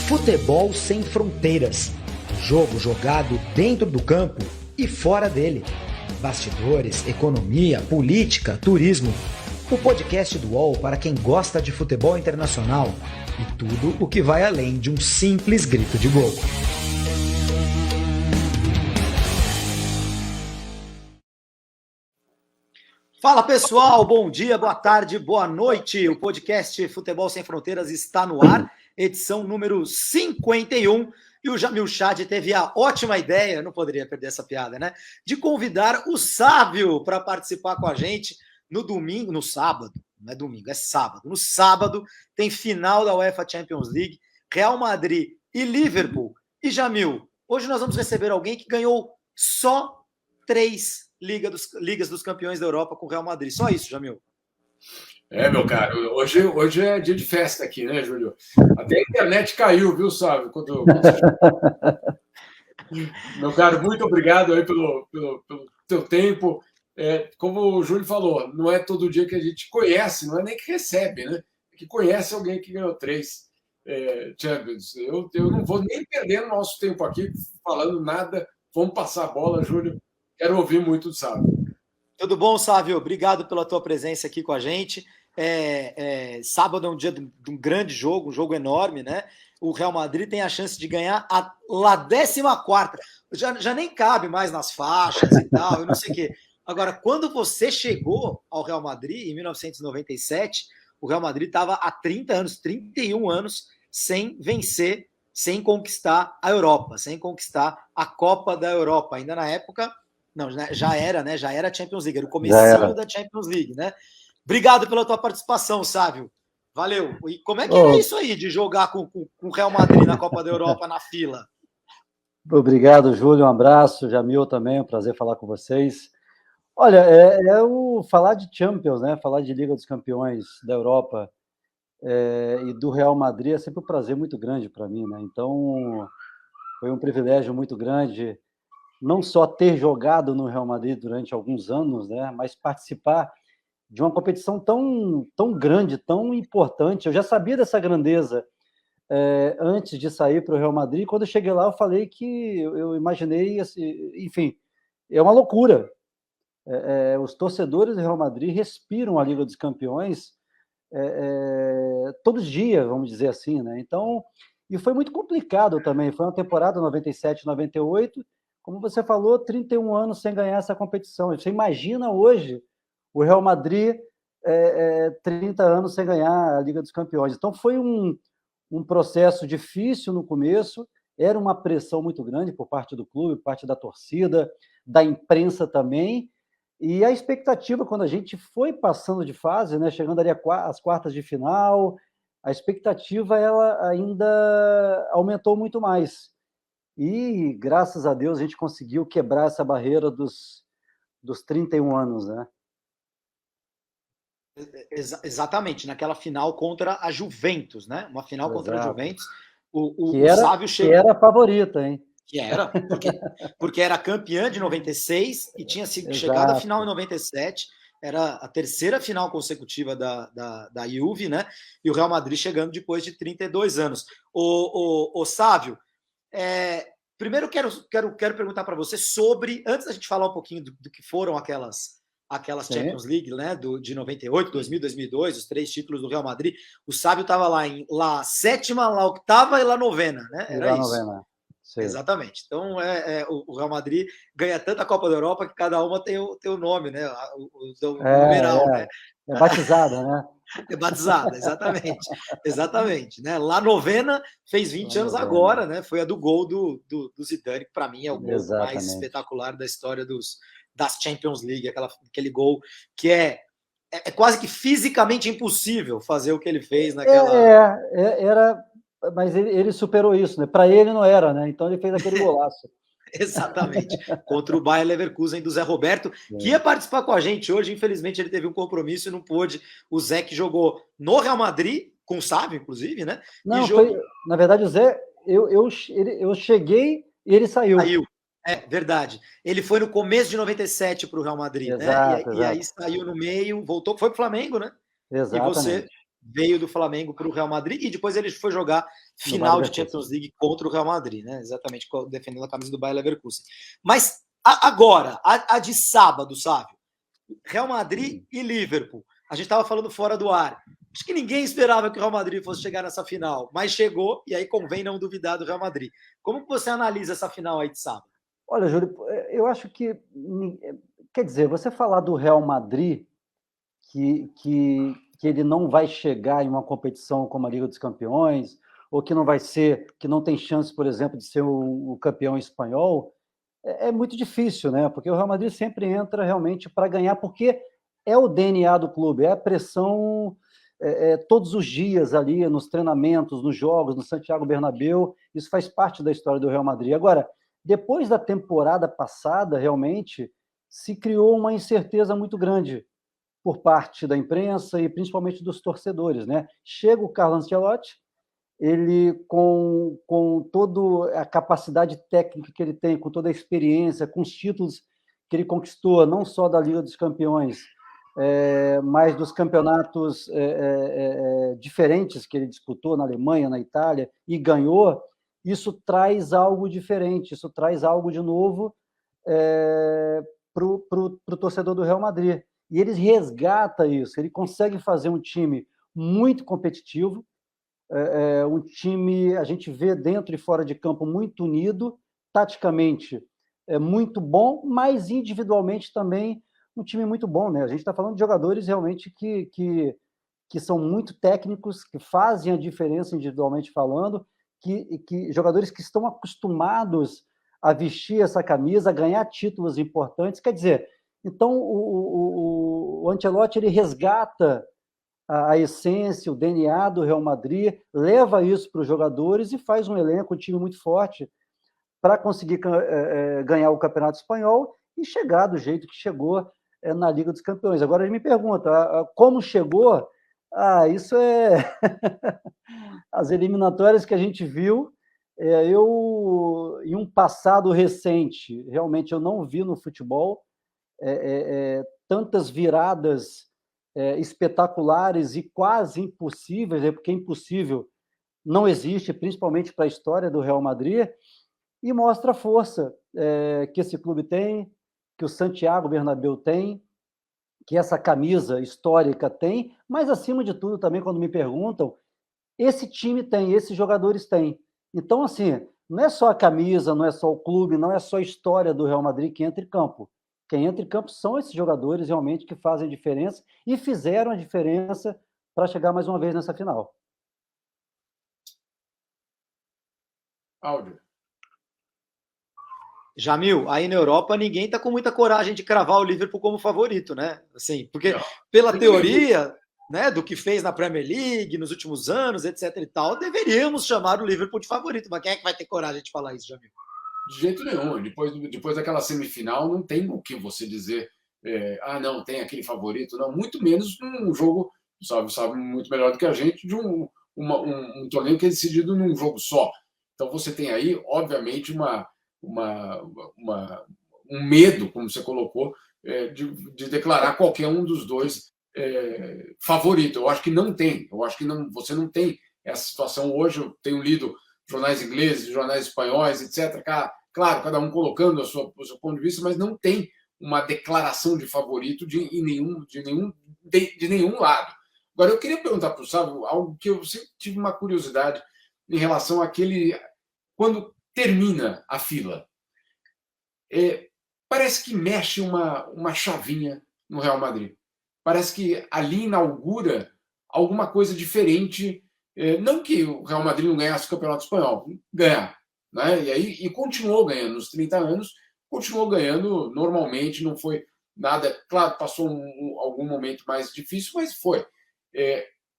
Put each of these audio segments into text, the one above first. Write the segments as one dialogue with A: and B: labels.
A: Futebol sem fronteiras. Jogo jogado dentro do campo e fora dele. Bastidores, economia, política, turismo. O podcast do UOL para quem gosta de futebol internacional e tudo o que vai além de um simples grito de gol. Fala pessoal, bom dia, boa tarde, boa noite. O podcast Futebol Sem Fronteiras está no ar, edição número 51. E o Jamil Chad teve a ótima ideia, não poderia perder essa piada, né? De convidar o Sávio para participar com a gente no domingo, no sábado, não é domingo, é sábado. No sábado tem final da UEFA Champions League, Real Madrid e Liverpool. E Jamil, hoje nós vamos receber alguém que ganhou só 3 Ligas dos Campeões da Europa com o Real Madrid. Só isso, Jamil.
B: Meu caro, hoje é dia de festa aqui, né, Júlio? Até a internet caiu, viu, Sávio? Meu caro, muito obrigado aí pelo teu tempo. Como o Júlio falou, não é todo dia que a gente conhece, não é nem que recebe, né? É que conhece alguém que ganhou 3 Champions. Eu não vou nem perder nosso tempo aqui falando nada. Vamos passar a bola, Júlio. Quero ouvir muito do Sávio.
A: Tudo bom, Sávio? Obrigado pela tua presença aqui com a gente. Sábado é um dia de um grande jogo, um jogo enorme, né? O Real Madrid tem a chance de ganhar a 14ª. Já nem cabe mais nas faixas e tal, eu não sei o quê. Agora, quando você chegou ao Real Madrid, em 1997, o Real Madrid estava há 30 anos, 31 anos, sem vencer, sem conquistar a Europa, sem conquistar a Copa da Europa. Ainda na época... Não, já era, né? Já era a Champions League, era o comecinho da Champions League, né? Obrigado pela tua participação, Sávio. Valeu. E como é que é isso aí de jogar com o Real Madrid na Copa da Europa na fila?
C: Obrigado, Júlio. Um abraço. Jamil também, é um prazer falar com vocês. Olha, falar de Champions, né? Falar de Liga dos Campeões da Europa e do Real Madrid é sempre um prazer muito grande para mim, né? Então, foi um privilégio muito grande não só ter jogado no Real Madrid durante alguns anos, né, mas participar de uma competição tão grande, tão importante. Eu já sabia dessa grandeza antes de sair para o Real Madrid. Quando eu cheguei lá, eu falei que eu imaginei, assim, enfim, é uma loucura. Os torcedores do Real Madrid respiram a Liga dos Campeões todo dia, vamos dizer assim, né? Então, e foi muito complicado também. Foi uma temporada 97, 98. Como você falou, 31 anos sem ganhar essa competição. Você imagina hoje o Real Madrid 30 anos sem ganhar a Liga dos Campeões. Então, foi um processo difícil no começo, era uma pressão muito grande por parte do clube, por parte da torcida, da imprensa também, e a expectativa, quando a gente foi passando de fase, né, chegando ali às quartas de final, a expectativa ela ainda aumentou muito mais. E, graças a Deus, a gente conseguiu quebrar essa barreira dos 31 anos, né?
A: Exatamente, naquela final contra a Juventus, né? Uma final contra a Juventus. O
C: Sávio chegou... Que era a favorita, hein?
A: Que era, porque era campeã de 96 e tinha chegado à final em 97. Era a 3ª final consecutiva da Juve, né? E o Real Madrid chegando depois de 32 anos. O Sávio, primeiro quero perguntar para você sobre, antes da gente falar um pouquinho do que foram aquelas Champions League, né, de 98, 2000, 2002, os 3 títulos do Real Madrid. O Sávio estava lá em lá 7ª, lá 8ª e lá 9ª, né? Era isso. 9ª. Sim. Exatamente. Então, o Real Madrid ganha tanta Copa da Europa que cada uma tem o nome, né? O numeral, né?
C: É batizada, né?
A: É batizada, exatamente. Exatamente. Né? Lá 9ª fez 20 anos agora, né? Foi a do gol do Zidane, que para mim é o gol mais espetacular da história das Champions League, aquele gol que é quase que fisicamente impossível fazer o que ele fez naquela...
C: Mas ele superou isso, né? Para ele não era, né? Então ele fez aquele golaço.
A: Exatamente, contra o Bayer Leverkusen do Zé Roberto, que ia participar com a gente hoje. Infelizmente ele teve um compromisso e não pôde. O Zé, que jogou no Real Madrid, com o Sávio, inclusive, né?
C: Não, na verdade o Zé, eu cheguei e ele saiu.
A: Verdade. Ele foi no começo de 97 para o Real Madrid, exato, né? E aí saiu no meio, voltou, foi para o Flamengo, né?
C: Exatamente.
A: veio do Flamengo para o Real Madrid e depois ele foi jogar final de Champions League contra o Real Madrid, né? Exatamente, defendendo a camisa do Bayer Leverkusen. Mas agora, a de sábado, Sávio, Real Madrid e Liverpool. A gente estava falando fora do ar. Acho que ninguém esperava que o Real Madrid fosse chegar nessa final, mas chegou, e aí convém não duvidar do Real Madrid. Como você analisa essa final aí de sábado?
C: Olha, Júlio, eu acho que, quer dizer, você falar do Real Madrid, que ele não vai chegar em uma competição como a Liga dos Campeões, ou que não vai ser, que não tem chance, por exemplo, de ser o campeão espanhol, é muito difícil, né? Porque o Real Madrid sempre entra realmente para ganhar, porque é o DNA do clube, é a pressão todos os dias ali, nos treinamentos, nos jogos, no Santiago Bernabéu, isso faz parte da história do Real Madrid. Agora, depois da temporada passada, realmente, se criou uma incerteza muito grande por parte da imprensa e principalmente dos torcedores, né? Chega o Carlo Ancelotti, ele com toda a capacidade técnica que ele tem, com toda a experiência, com os títulos que ele conquistou, não só da Liga dos Campeões, mas dos campeonatos diferentes que ele disputou na Alemanha, na Itália, e ganhou, isso traz algo diferente, isso traz algo de novo para o torcedor do Real Madrid. E ele resgata isso, ele consegue fazer um time muito competitivo, um time, a gente vê dentro e fora de campo muito unido, taticamente é muito bom, mas individualmente também um time muito bom, né? A gente está falando de jogadores realmente que são muito técnicos, que fazem a diferença individualmente falando, que jogadores que estão acostumados a vestir essa camisa, a ganhar títulos importantes. Quer dizer, então o Ancelotti ele resgata a essência, o DNA do Real Madrid, leva isso para os jogadores e faz um elenco, um time muito forte para conseguir ganhar o Campeonato Espanhol e chegar do jeito que chegou na Liga dos Campeões. Agora ele me pergunta, como chegou? Isso é as eliminatórias que a gente viu. Em um passado recente, realmente eu não vi no futebol tantas viradas espetaculares e quase impossíveis, porque impossível não existe, principalmente para a história do Real Madrid, e mostra a força que esse clube tem, que o Santiago Bernabéu tem, que essa camisa histórica tem, mas, acima de tudo, também, quando me perguntam, esse time tem, esses jogadores têm. Então, assim, não é só a camisa, não é só o clube, não é só a história do Real Madrid que entra em campo. Quem entra em campo são esses jogadores realmente que fazem a diferença e fizeram a diferença para chegar mais uma vez nessa final.
B: Áudio.
A: Jamil, aí na Europa ninguém está com muita coragem de cravar o Liverpool como favorito, né? Assim, porque pela teoria, né, do que fez na Premier League nos últimos anos, etc e tal, deveríamos chamar o Liverpool de favorito. Mas quem é que vai ter coragem de falar isso, Jamil?
B: De jeito nenhum. Depois daquela semifinal, não tem o que você dizer. Não, tem aquele favorito. Não, muito menos num jogo, sabe muito melhor do que a gente, de um torneio que é decidido num jogo só. Então você tem aí, obviamente, um medo, como você colocou, de declarar qualquer um dos dois favorito. Eu acho que não tem. Eu acho que você não tem essa situação hoje. Eu tenho lido jornais ingleses, jornais espanhóis, etc. Claro, cada um colocando o seu ponto de vista, mas não tem uma declaração de favorito de nenhum lado. Agora, eu queria perguntar para o Sávio algo que eu sempre tive uma curiosidade em relação àquele... Quando termina a fila, parece que mexe uma chavinha no Real Madrid. Parece que ali inaugura alguma coisa diferente. Não que o Real Madrid não ganhasse o Campeonato Espanhol, ganhar, né? E continuou ganhando nos 30 anos, continuou ganhando normalmente, não foi nada. Claro, passou algum momento mais difícil, mas foi.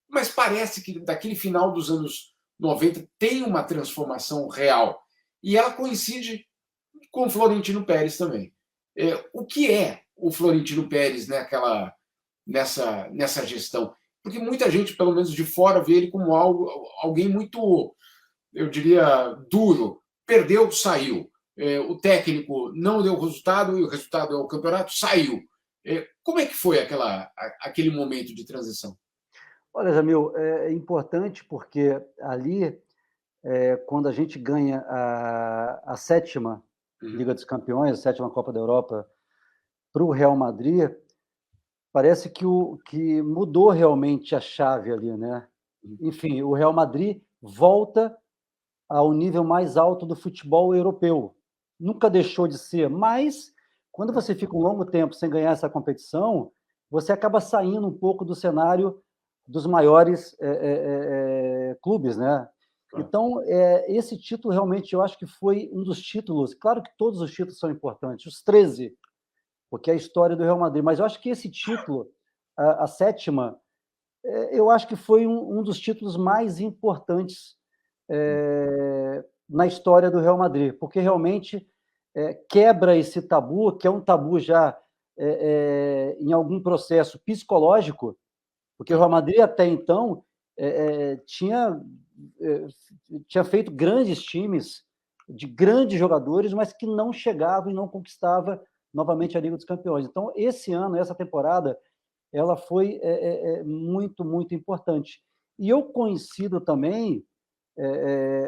B: Mas parece que daquele final dos anos 90 tem uma transformação real. E ela coincide com o Florentino Pérez também. O que é o Florentino Pérez nessa gestão? Porque muita gente, pelo menos de fora, vê ele como alguém muito, eu diria, duro. Perdeu, saiu. O técnico não deu resultado, e o resultado é o campeonato, saiu. Como é que foi aquele momento de transição?
C: Olha, Jamil, é importante porque ali, quando a gente ganha a sétima Liga dos Campeões, a sétima Copa da Europa para o Real Madrid, parece que mudou realmente a chave ali, né? Enfim, o Real Madrid volta ao nível mais alto do futebol europeu. Nunca deixou de ser, mas quando você fica um longo tempo sem ganhar essa competição, você acaba saindo um pouco do cenário dos maiores clubes, né? Então, esse título realmente eu acho que foi um dos títulos. Claro que todos os títulos são importantes, os 13, porque é a história do Real Madrid, mas eu acho que esse título, a sétima, eu acho que foi um dos títulos mais importantes na história do Real Madrid, porque realmente quebra esse tabu, que é um tabu já em algum processo psicológico, porque o Real Madrid até então tinha feito grandes times, de grandes jogadores, mas que não chegavam e não conquistava novamente a Liga dos Campeões. Então, esse ano, essa temporada, ela foi muito, muito importante. E eu coincido também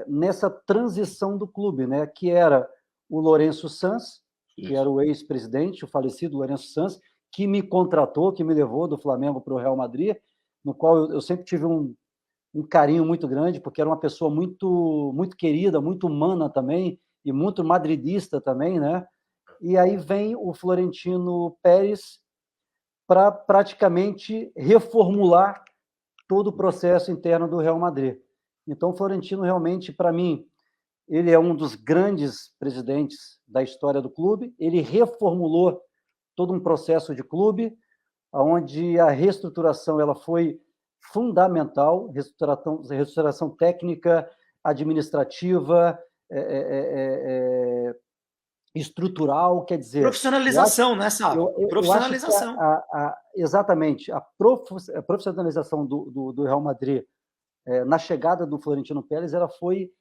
C: nessa transição do clube, né, que era o Lourenço Sanz, que era o ex-presidente, o falecido Lourenço Sanz, que me contratou, que me levou do Flamengo para o Real Madrid, no qual eu sempre tive um carinho muito grande, porque era uma pessoa muito, muito querida, muito humana também, e muito madridista também, né? E aí vem o Florentino Pérez para praticamente reformular todo o processo interno do Real Madrid. Então, o Florentino realmente, para mim, ele é um dos grandes presidentes da história do clube. Ele reformulou todo um processo de clube, onde a reestruturação ela foi fundamental, reestruturação técnica, administrativa, estrutural, quer dizer...
A: Profissionalização, né, Sávio?
C: Profissionalização. Exatamente, a profissionalização do Real Madrid na chegada do Florentino Pérez, ela foi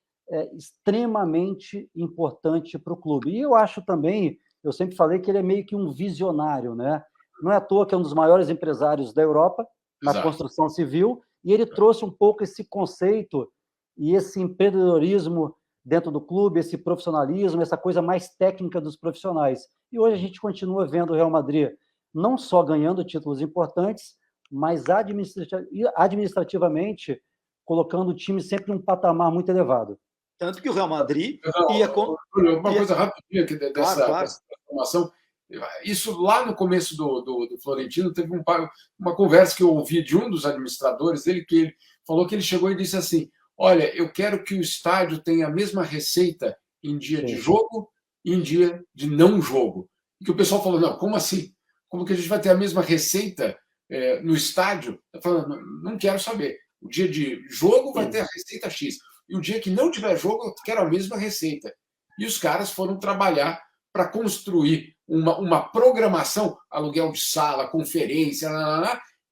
C: extremamente importante para o clube. E eu acho também, eu sempre falei que ele é meio que um visionário, né? Não é à toa que é um dos maiores empresários da Europa na construção civil, e ele trouxe um pouco esse conceito e esse empreendedorismo dentro do clube, esse profissionalismo, essa coisa mais técnica dos profissionais. E hoje a gente continua vendo o Real Madrid não só ganhando títulos importantes, mas administrativamente colocando o time sempre num patamar muito elevado.
A: Tanto que o Real Madrid
B: Uma coisa rapidinha aqui dessa transformação. Isso lá no começo do Florentino, teve uma conversa que eu ouvi de um dos administradores dele, que ele falou que ele chegou e disse assim: olha, eu quero que o estádio tenha a mesma receita em dia de jogo e em dia de não jogo. E que o pessoal falou: não, como assim? Como que a gente vai ter a mesma receita no estádio? Eu falei: não quero saber. O dia de jogo vai ter a receita X. E o dia que não tiver jogo, eu quero a mesma receita. E os caras foram trabalhar para construir uma programação, aluguel de sala, conferência,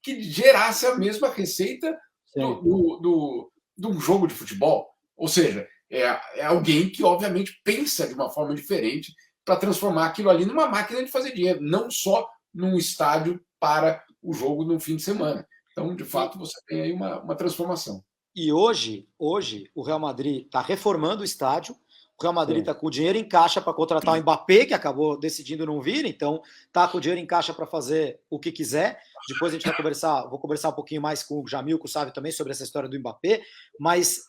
B: que gerasse a mesma receita de um jogo de futebol. Ou seja, é alguém que, obviamente, pensa de uma forma diferente para transformar aquilo ali numa máquina de fazer dinheiro, não só num estádio para o jogo no fim de semana. Então, de fato, você tem aí uma transformação.
A: E hoje o Real Madrid está reformando o estádio. O Real Madrid está com o dinheiro em caixa para contratar o Mbappé, que acabou decidindo não vir, então está com o dinheiro em caixa para fazer o que quiser. Depois a gente vou conversar um pouquinho mais com o Jamil, com o Sávio também, sobre essa história do Mbappé. Mas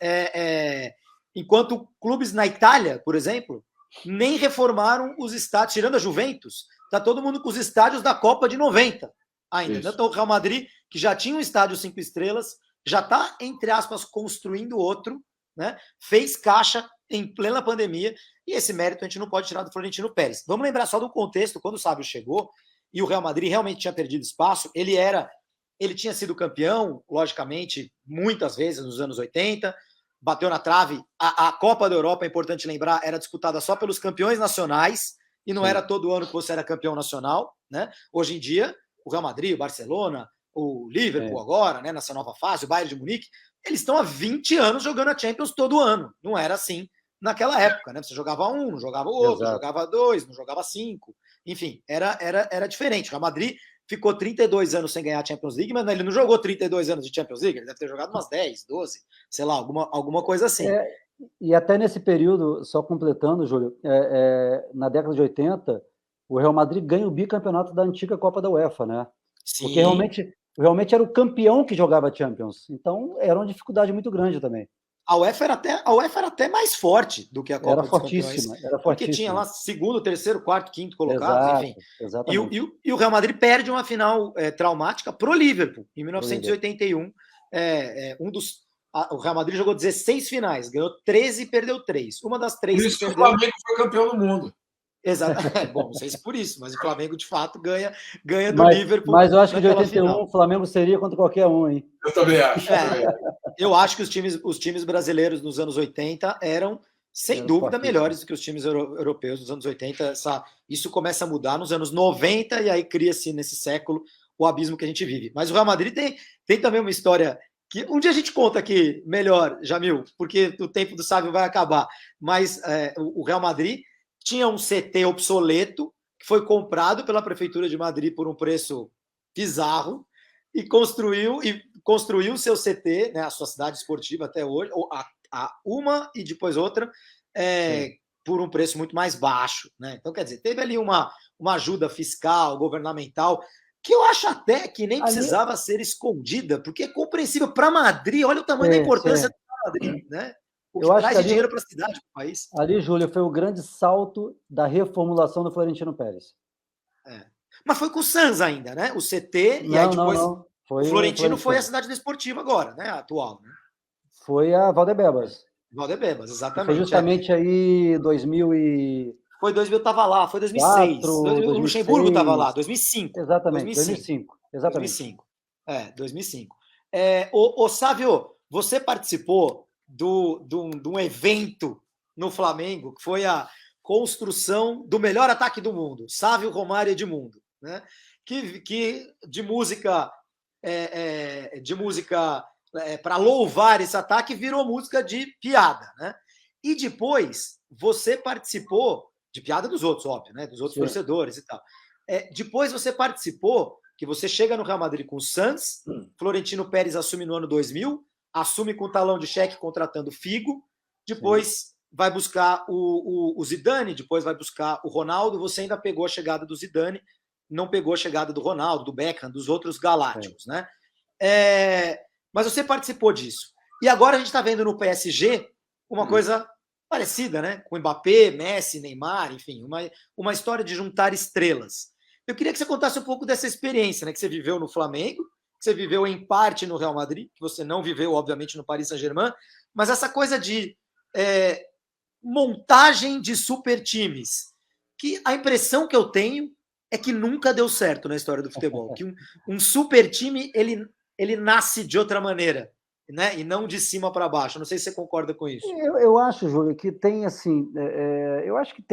A: enquanto clubes na Itália, por exemplo, nem reformaram os estádios, tirando a Juventus, está todo mundo com os estádios da Copa de 90 ainda. Então o Real Madrid, que já tinha um estádio 5 estrelas, já está, entre aspas, construindo outro, né? Fez caixa em plena pandemia, e esse mérito a gente não pode tirar do Florentino Pérez. Vamos lembrar só do contexto, quando o Sávio chegou, e o Real Madrid realmente tinha perdido espaço, ele tinha sido campeão, logicamente, muitas vezes nos anos 80, bateu na trave, a Copa da Europa, é importante lembrar, era disputada só pelos campeões nacionais, e não era todo ano que você era campeão nacional, né? Hoje em dia, o Real Madrid, o Barcelona, o Liverpool agora, né, nessa nova fase, o Bayern de Munique, eles estão há 20 anos jogando a Champions todo ano. Não era assim naquela época, né? Você jogava não jogava o outro, jogava 2, não jogava 5. Enfim, era diferente. O Real Madrid ficou 32 anos sem ganhar a Champions League, mas ele não jogou 32 anos de Champions League, ele deve ter jogado umas 10, 12, sei lá, alguma coisa assim.
C: E até nesse período, só completando, Júlio, na década de 80, o Real Madrid ganha o bicampeonato da antiga Copa da UEFA, né?
A: Sim.
C: Porque realmente era o campeão que jogava Champions. Então, era uma dificuldade muito grande também.
A: A UEFA era até mais forte do que a Copa dos Campeões. Porque tinha lá segundo, terceiro, quarto, quinto colocados, enfim.
C: Exatamente.
A: E o Real Madrid perde uma final traumática pro Liverpool, em 1981. O Real Madrid jogou 16 finais, ganhou 13 e perdeu 3. Uma das 3
B: por isso que o Flamengo foi campeão do mundo.
A: Exato. Bom, não sei se por isso, mas o Flamengo, de fato, ganha do Liverpool.
C: Mas eu acho que de 81 o Flamengo seria contra qualquer um, hein?
B: Eu também acho.
A: Eu acho que os times brasileiros nos anos 80 eram, sem dúvida, melhores do que os times europeus dos anos 80. Isso começa a mudar nos anos 90 e aí cria-se, nesse século, o abismo que a gente vive. Mas o Real Madrid tem também uma história que um dia a gente conta aqui melhor, Jamil, porque o tempo do Sávio vai acabar. Mas o Real Madrid tinha um CT obsoleto que foi comprado pela Prefeitura de Madrid por um preço bizarro e construiu o seu CT, né, a sua cidade esportiva até hoje, uma e depois outra, por um preço muito mais baixo. Né? Então, quer dizer, teve ali uma ajuda fiscal, governamental, que eu acho até que nem precisava ser escondida, porque é compreensível. Para Madrid, olha o tamanho da importância do Madrid, né? O que traz dinheiro para a cidade, para o país.
C: Ali, Júlio, foi o grande salto da reformulação do Florentino Pérez.
A: Mas foi com o Sanz ainda, né? O CT, e aí depois o Florentino foi a cidade desportiva agora, né? A atual. Né?
C: Foi a Valdebebas.
A: Valdebebas, exatamente.
C: Foi justamente aí 2000 e...
A: Foi 2000, estava lá, foi 2006. 2006. O Luxemburgo estava lá, 2005.
C: Exatamente, 2005. Exatamente.
A: 2005. Ô, Sávio, você participou de um evento no Flamengo, que foi a construção do melhor ataque do mundo, Sávio, Romário e Edmundo, né? Que de música para louvar esse ataque virou música de piada, né? E depois você participou de piada dos outros, óbvio, né? Dos outros torcedores e tal. Depois você participou, que você chega no Real Madrid com o Sanz, Florentino Pérez assume no ano 2000, assume com talão de cheque contratando Figo, depois vai buscar o Zidane, depois vai buscar o Ronaldo, você ainda pegou a chegada do Zidane, não pegou a chegada do Ronaldo, do Beckham, dos outros galácticos, né? Mas você participou disso. E agora a gente está vendo no PSG uma coisa parecida, né? Com Mbappé, Messi, Neymar, enfim, uma história de juntar estrelas. Eu queria que você contasse um pouco dessa experiência, né? Que você viveu no Flamengo, que você viveu em parte no Real Madrid, que você não viveu, obviamente, no Paris Saint-Germain, mas essa coisa de montagem de super times, que a impressão que eu tenho é que nunca deu certo na história do futebol, que um super time ele nasce de outra maneira, né? E não de cima para baixo. Não sei se você concorda com isso.
C: Eu acho, Júlio, que tem assim, eu acho que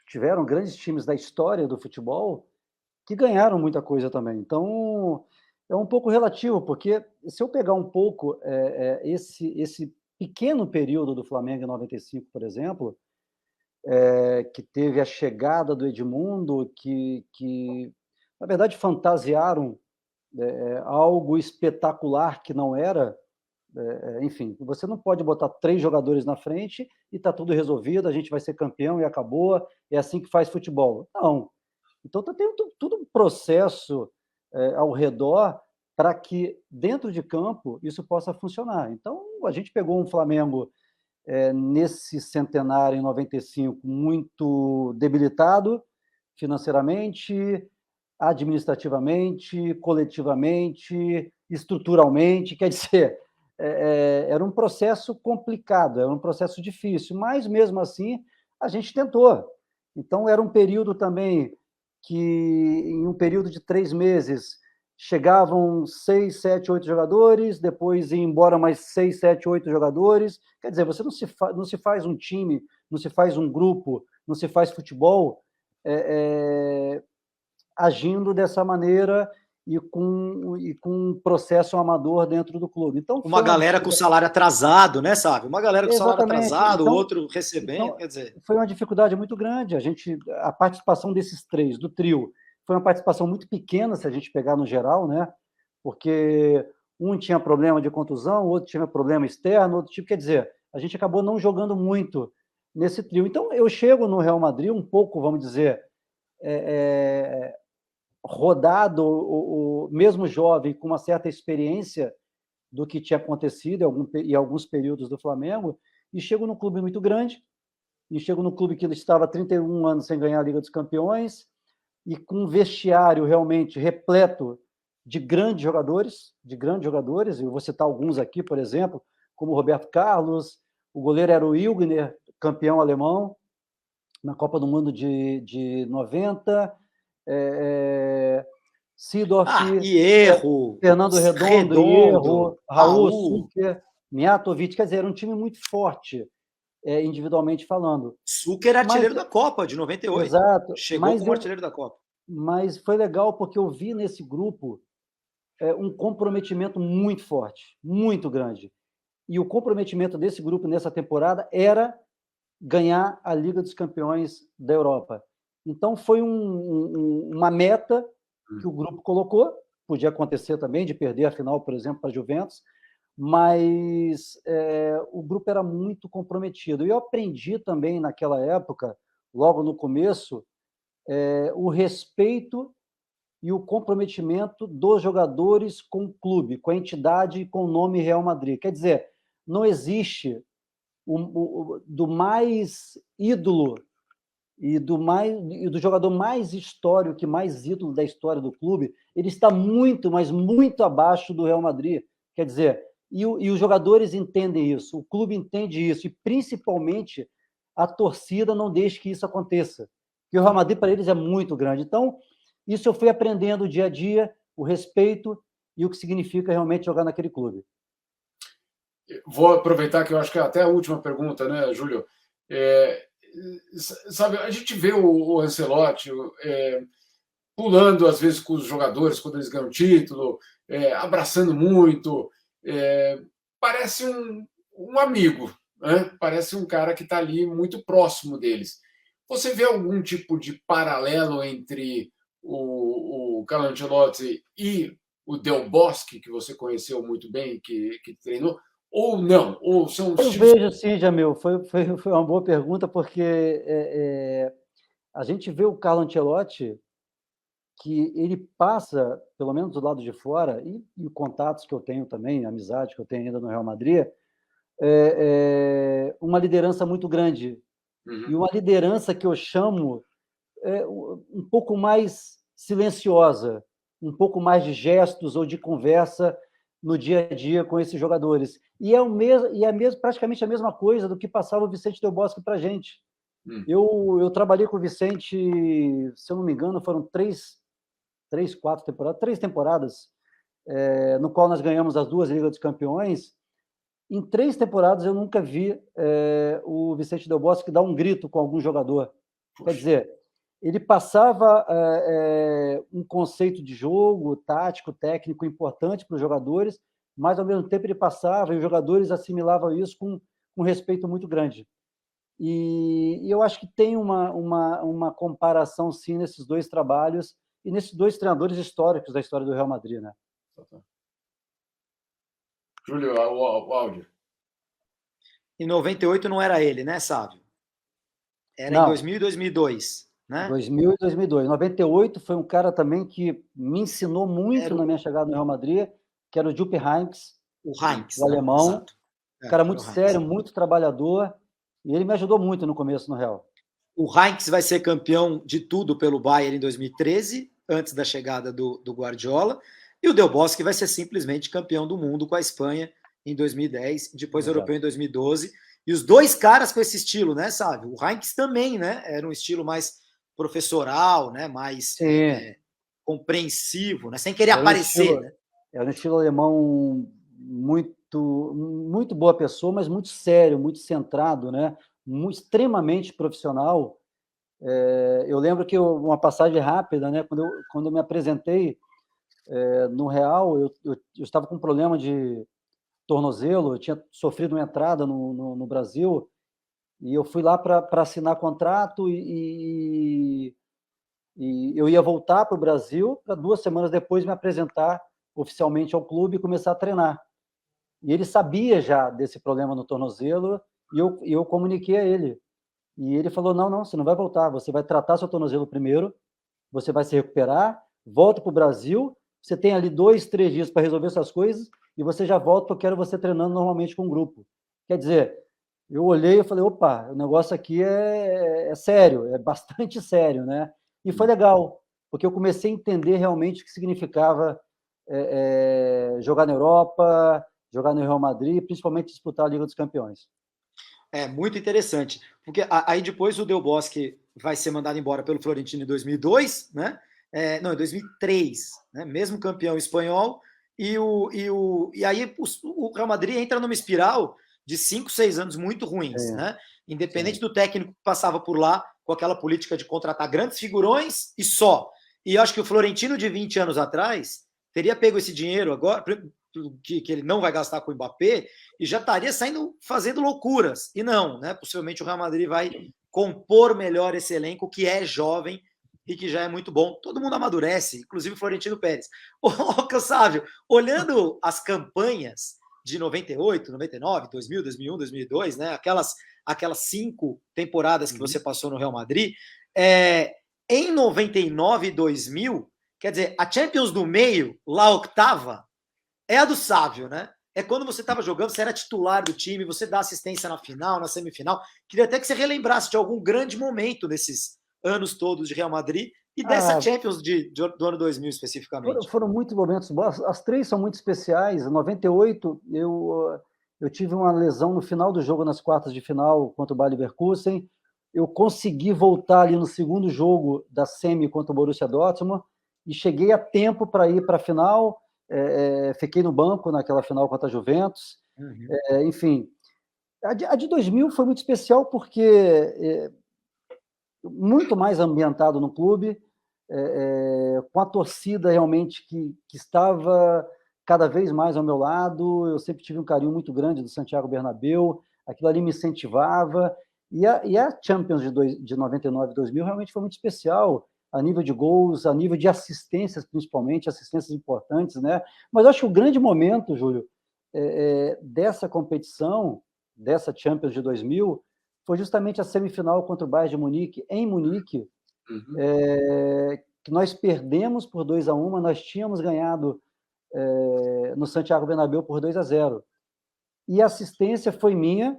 C: tiveram grandes times da história do futebol que ganharam muita coisa também. Então, é um pouco relativo, porque se eu pegar um pouco esse pequeno período do Flamengo em 95, por exemplo, que teve a chegada do Edmundo, que na verdade fantasiaram algo espetacular que não era. Enfim, você não pode botar 3 jogadores na frente e está tudo resolvido, a gente vai ser campeão e acabou, é assim que faz futebol. Não. Então está tendo tudo um processo ao redor para que dentro de campo isso possa funcionar. Então a gente pegou um Flamengo nesse centenário em 95 muito debilitado financeiramente, administrativamente, coletivamente, estruturalmente, quer dizer, era um processo complicado, era um processo difícil, mas mesmo assim a gente tentou. Então era um período também que, em um período de 3 meses, chegavam 6, 7, 8 jogadores, depois iam embora mais 6, 7, 8 jogadores. Quer dizer, você não se faz um time, não se faz um grupo, não se faz futebol agindo dessa maneira e com um processo amador dentro do clube. Então,
A: uma galera com salário atrasado, né, sabe? Uma galera com salário atrasado,
C: então,
A: outro recebendo, quer dizer...
C: Foi uma dificuldade muito grande. A participação desses 3, do trio, foi uma participação muito pequena, se a gente pegar no geral, né? Porque um tinha problema de contusão, o outro tinha problema externo, outro tipo, quer dizer, a gente acabou não jogando muito nesse trio. Então, eu chego no Real Madrid um pouco, vamos dizer, rodado, mesmo jovem, com uma certa experiência do que tinha acontecido em alguns períodos do Flamengo, e chego num clube muito grande, e chego num clube que estava há 31 anos sem ganhar a Liga dos Campeões, e com um vestiário realmente repleto de grandes jogadores, eu vou citar alguns aqui, por exemplo, como o Roberto Carlos, o goleiro era o Ilgner, campeão alemão, na Copa do Mundo de 90, Seedorf,
A: Hierro,
C: Fernando Redondo, Hierro, Raul, Suker, Mijatovic, quer dizer, era um time muito forte, individualmente falando.
A: Suker era artilheiro da Copa, de 98.
C: Exato.
A: Chegou como artilheiro da Copa.
C: Mas foi legal porque eu vi nesse grupo um comprometimento muito forte, muito grande. E o comprometimento desse grupo nessa temporada era ganhar a Liga dos Campeões da Europa. Então, foi uma meta que o grupo colocou, podia acontecer também de perder a final, por exemplo, para a Juventus, mas o grupo era muito comprometido. E eu aprendi também naquela época, logo no começo, o respeito e o comprometimento dos jogadores com o clube, com a entidade e com o nome Real Madrid. Quer dizer, não existe do mais ídolo e do jogador mais histórico, mais ídolo da história do clube, ele está muito, mas muito abaixo do Real Madrid. Quer dizer, e os jogadores entendem isso, o clube entende isso, e principalmente a torcida não deixa que isso aconteça. Porque o Real Madrid, para eles, é muito grande. Então, isso eu fui aprendendo dia a dia, o respeito e o que significa realmente jogar naquele clube.
B: Vou aproveitar que eu acho que é até a última pergunta, né, Júlio? Sabe, a gente vê o Ancelotti pulando, às vezes, com os jogadores quando eles ganham título, abraçando muito. Parece um amigo, né? Parece um cara que está ali muito próximo deles. Você vê algum tipo de paralelo entre o Carlo Ancelotti e o Del Bosque, que você conheceu muito bem, que treinou, ou não? Ou são
C: eu vejo sim, Jamil, foi uma boa pergunta, porque a gente vê o Carlo Ancelotti, que ele passa, pelo menos do lado de fora, e contatos que eu tenho também, amizade que eu tenho ainda no Real Madrid, uma liderança muito grande. E uma liderança que eu chamo um pouco mais silenciosa, um pouco mais de gestos ou de conversa no dia a dia com esses jogadores. E praticamente a mesma coisa do que passava o Vicente Del Bosque para a gente. Eu trabalhei com o Vicente, se eu não me engano, foram três, 4 temporadas, 3 temporadas, no qual nós ganhamos as 2 Ligas dos Campeões. Em 3 temporadas eu nunca vi o Vicente Del Bosque dar um grito com algum jogador. Quer dizer, ele passava um conceito de jogo, tático, técnico importante para os jogadores, mas ao mesmo tempo ele passava e os jogadores assimilavam isso com um respeito muito grande. E eu acho que tem uma comparação, sim, nesses 2 trabalhos e nesses 2 treinadores históricos da história do Real Madrid, né?
B: Júlio, o áudio.
A: Em 98 não era ele, né, Sávio? Era não. Em 2000 e 2002, né?
C: 2000 e 2002. 98 foi um cara também que me ensinou muito na minha chegada no Real Madrid, que era o Jupp Heynckes, o alemão. Né? Um cara muito sério, muito trabalhador, e ele me ajudou muito no começo no Real.
A: O Heynckes vai ser campeão de tudo pelo Bayern em 2013, antes da chegada do Guardiola, e o Del Bosque vai ser simplesmente campeão do mundo com a Espanha em 2010, depois europeu em 2012. E os 2 caras com esse estilo, né, sabe? O Heynckes também, né? Era um estilo mais professoral, né? Mais compreensivo, né? Sem querer aparecer. Né?
C: Era um estilo alemão muito boa pessoa, mas muito sério, muito centrado, né? Extremamente profissional. Eu lembro que uma passagem rápida, né? Quando eu me apresentei no Real, eu estava com um problema de tornozelo, eu tinha sofrido uma entrada no Brasil, e eu fui lá para assinar contrato e E eu ia voltar para o Brasil para 2 semanas depois me apresentar oficialmente ao clube e começar a treinar. E ele sabia já desse problema no tornozelo e eu comuniquei a ele. E ele falou, não, você não vai voltar, você vai tratar seu tornozelo primeiro, você vai se recuperar, volta para o Brasil, você tem ali 2, 3 dias para resolver essas coisas e você já volta, porque eu quero você treinando normalmente com um grupo. Quer dizer, eu olhei e falei, opa, o negócio aqui é sério, é bastante sério, né? E foi legal, porque eu comecei a entender realmente o que significava jogar na Europa, jogar no Real Madrid, principalmente disputar a Liga dos Campeões.
A: É muito interessante, porque aí depois o Del Bosque vai ser mandado embora pelo Florentino em 2002, né? Não, em 2003, né? Mesmo campeão espanhol, e aí o Real Madrid entra numa espiral de 5, 6 anos muito ruins, né? Independente do técnico que passava por lá, com aquela política de contratar grandes figurões e só. E eu acho que o Florentino de 20 anos atrás teria pego esse dinheiro agora, que ele não vai gastar com o Mbappé, e já estaria saindo fazendo loucuras. E não, né? Possivelmente o Real Madrid vai compor melhor esse elenco, que é jovem e que já é muito bom. Todo mundo amadurece, inclusive o Florentino Pérez. Ô, Cassávio, olhando as campanhas de 98, 99, 2000, 2001, 2002, né? Aquelas 5 temporadas que você passou no Real Madrid, em 99 e 2000, quer dizer, a Champions do meio, lá octava, é a do Sávio, né? É quando você estava jogando, você era titular do time, você dá assistência na final, na semifinal. Queria até que você relembrasse de algum grande momento desses anos todos de Real Madrid e dessa Champions do ano 2000 especificamente.
C: Foram muitos momentos bons. As 3 são muito especiais. Em 98, eu tive uma lesão no final do jogo, nas quartas de final contra o Bayer Leverkusen. Eu consegui voltar ali no segundo jogo da semi contra o Borussia Dortmund e cheguei a tempo para ir para a final. Fiquei no banco naquela final contra a Juventus. Enfim, a de 2000 foi muito especial porque muito mais ambientado no clube, com a torcida realmente que estava cada vez mais ao meu lado. Eu sempre tive um carinho muito grande do Santiago Bernabéu, aquilo ali me incentivava, e a Champions de 99 e 2000 realmente foi muito especial, a nível de gols, a nível de assistências, principalmente, assistências importantes, né? Mas eu acho que o grande momento, Júlio, dessa competição, dessa Champions de 2000, foi justamente a semifinal contra o Bayern de Munique, em Munique, que nós perdemos por 2-1, mas nós tínhamos ganhado no Santiago Bernabéu por 2-0. E a assistência foi minha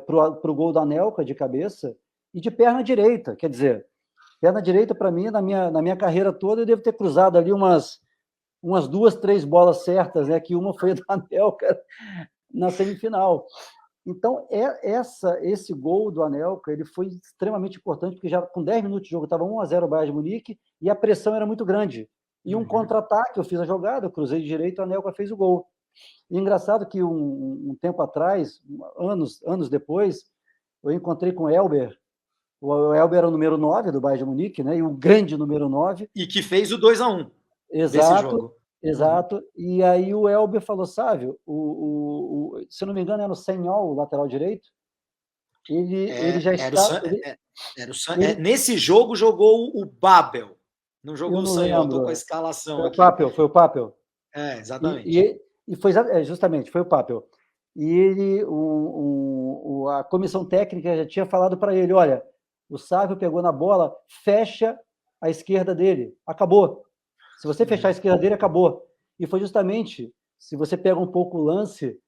C: para o gol da Anelka de cabeça e de perna direita. Quer dizer, perna direita, para mim, na minha carreira toda, eu devo ter cruzado ali umas 2, 3 bolas certas, né? Que uma foi da Anelka na semifinal. Então, esse gol do Anelka, ele foi extremamente importante, porque já com 10 minutos de jogo estava 1-0 o Bayern de Munique e a pressão era muito grande. E um contra-ataque, eu fiz a jogada, eu cruzei de direito, o Anelka fez o gol. E engraçado que um tempo atrás, anos depois, eu encontrei com o Elber. O Elber era o número 9 do Bayern de Munique, né? E o grande número 9.
A: E que fez o 2-1 desse jogo.
C: Exato. E aí o Elber falou, Sávio, se eu não me engano, era o Senhol, o lateral direito. Ele já está...
A: Nesse jogo jogou o Babel. Não jogou o Senhol, estou com a escalação
C: foi
A: aqui.
C: Foi o Papel.
A: Exatamente.
C: E foi justamente, foi o Papel. E a comissão técnica já tinha falado para ele, olha, o Sávio pegou na bola, fecha a esquerda dele, acabou. Se você fechar a esquerda dele, acabou. E foi justamente, se você pega um pouco o lance,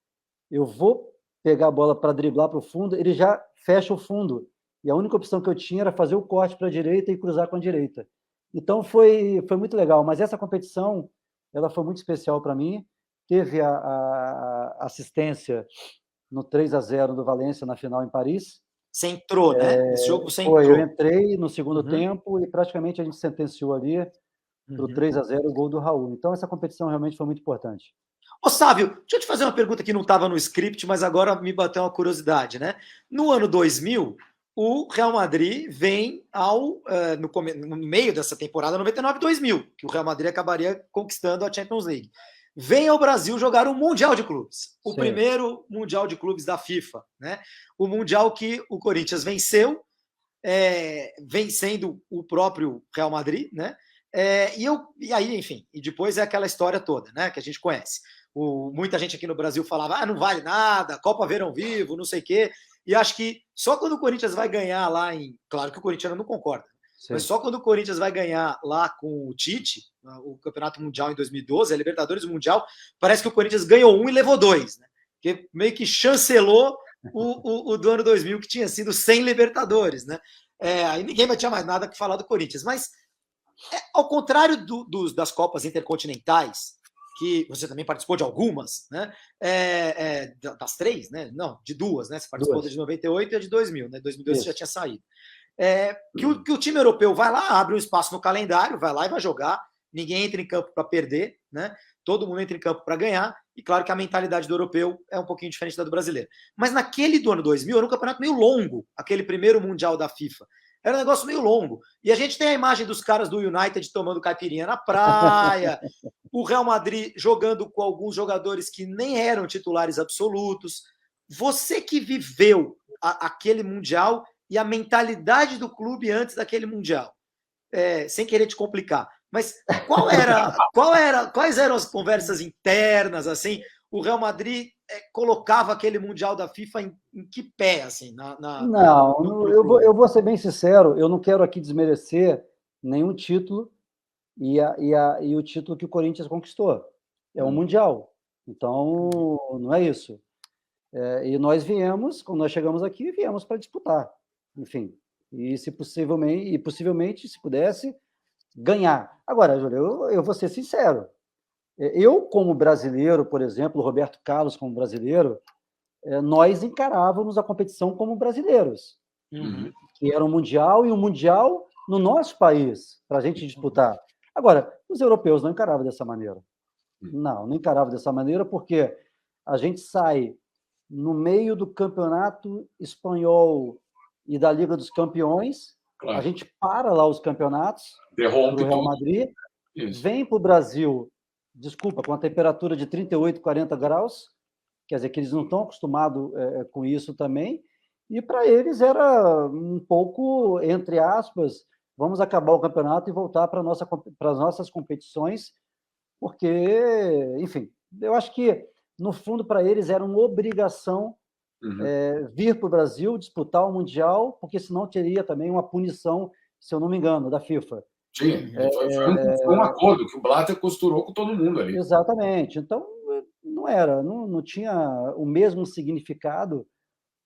C: eu vou pegar a bola para driblar para o fundo, ele já fecha o fundo. E a única opção que eu tinha era fazer o corte para a direita e cruzar com a direita. Então foi muito legal. Mas essa competição, ela foi muito especial para mim. Teve a assistência no 3-0 do Valência na final em Paris.
A: Você entrou, né? Esse jogo você entrou.
C: Eu entrei no segundo tempo e praticamente a gente sentenciou ali para o 3-0 o gol do Raul. Então, essa competição realmente foi muito importante.
A: Ô, Sávio, deixa eu te fazer uma pergunta que não estava no script, mas agora me bateu uma curiosidade, né? No ano 2000, o Real Madrid vem no meio dessa temporada 99-2000, que o Real Madrid acabaria conquistando a Champions League. Vem ao Brasil jogar o Mundial de Clubes, o primeiro Mundial de Clubes da FIFA, né? O Mundial que o Corinthians venceu, vencendo o próprio Real Madrid, né? E aí, enfim, e depois é aquela história toda, né? Que a gente conhece. Muita gente aqui no Brasil falava, não vale nada, Copa Verão Vivo, não sei o quê. E acho que só quando o Corinthians vai ganhar lá Claro que o Corinthians não concorda,
C: Sim.
A: mas só quando o Corinthians vai ganhar lá com o Tite, o Campeonato Mundial em 2012, a Libertadores Mundial, parece que o Corinthians ganhou um e levou dois, né? Que meio que chancelou o do ano 2000, que tinha sido sem Libertadores, né? Aí ninguém vai ter mais nada que falar do Corinthians. Mas, ao contrário das Copas Intercontinentais, que você também participou de algumas, né? Das três, né? Não, de duas, né? Você participou da de 98 e a de 2000, né? 2002 você já tinha saído. Que o time europeu vai lá, abre um espaço no calendário, vai lá e vai jogar. Ninguém entra em campo para perder, né? Todo mundo entra em campo para ganhar. E claro que a mentalidade do europeu é um pouquinho diferente da do brasileiro. Mas naquele do ano 2000 era um campeonato meio longo, aquele primeiro Mundial da FIFA. Era um negócio meio longo. E a gente tem a imagem dos caras do United tomando caipirinha na praia, o Real Madrid jogando com alguns jogadores que nem eram titulares absolutos. Você que viveu aquele Mundial e a mentalidade do clube antes daquele Mundial, sem querer te complicar, mas quais eram as conversas internas, assim? O Real Madrid colocava aquele Mundial da FIFA em que pé, assim?
C: Não, eu vou ser bem sincero, eu não quero aqui desmerecer nenhum título e o título que o Corinthians conquistou. É um Mundial. Então, não é isso. E nós quando nós chegamos aqui, viemos para disputar. Enfim, e possivelmente, se pudesse, ganhar. Agora, Júlio, eu vou ser sincero. Eu, como brasileiro, por exemplo, o Roberto Carlos, como brasileiro, nós encarávamos a competição como brasileiros, que era um Mundial, e um Mundial no nosso país, para a gente disputar. Agora, os europeus não encaravam dessa maneira. Não encaravam dessa maneira, porque a gente sai no meio do campeonato espanhol e da Liga dos Campeões, claro. A gente para lá os campeonatos do Real Madrid, vem para o Brasil, com a temperatura de 38, 40 graus, quer dizer que eles não estão acostumados com isso também, e para eles era um pouco, entre aspas, vamos acabar o campeonato e voltar para as nossas competições, porque, enfim, eu acho que, no fundo, para eles era uma obrigação vir para o Brasil, disputar o Mundial, porque senão teria também uma punição, se eu não me engano, da FIFA.
B: Sim, foi um acordo que o Blatter costurou com todo mundo ali.
C: Exatamente. Então, não tinha o mesmo significado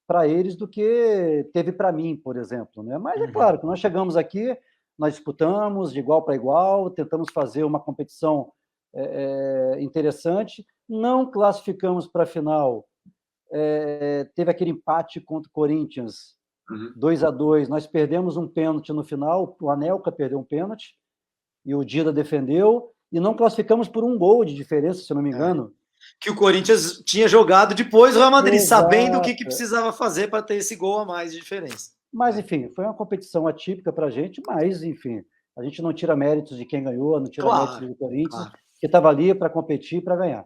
C: para eles do que teve para mim, por exemplo. Né? Mas é claro que nós chegamos aqui, nós disputamos de igual para igual, tentamos fazer uma competição interessante, não classificamos para a final. Teve aquele empate contra o Corinthians, 2-2. Nós perdemos um pênalti no final, o Anelka perdeu um pênalti, e o Dida defendeu, e não classificamos por um gol de diferença, se eu não me engano.
A: Que o Corinthians tinha jogado depois do Real Madrid, sabendo o que precisava fazer para ter esse gol a mais de diferença.
C: Mas, enfim, foi uma competição atípica para a gente, mas, enfim, a gente não tira méritos de quem ganhou, não tira méritos do Corinthians, que estava ali para competir e para ganhar.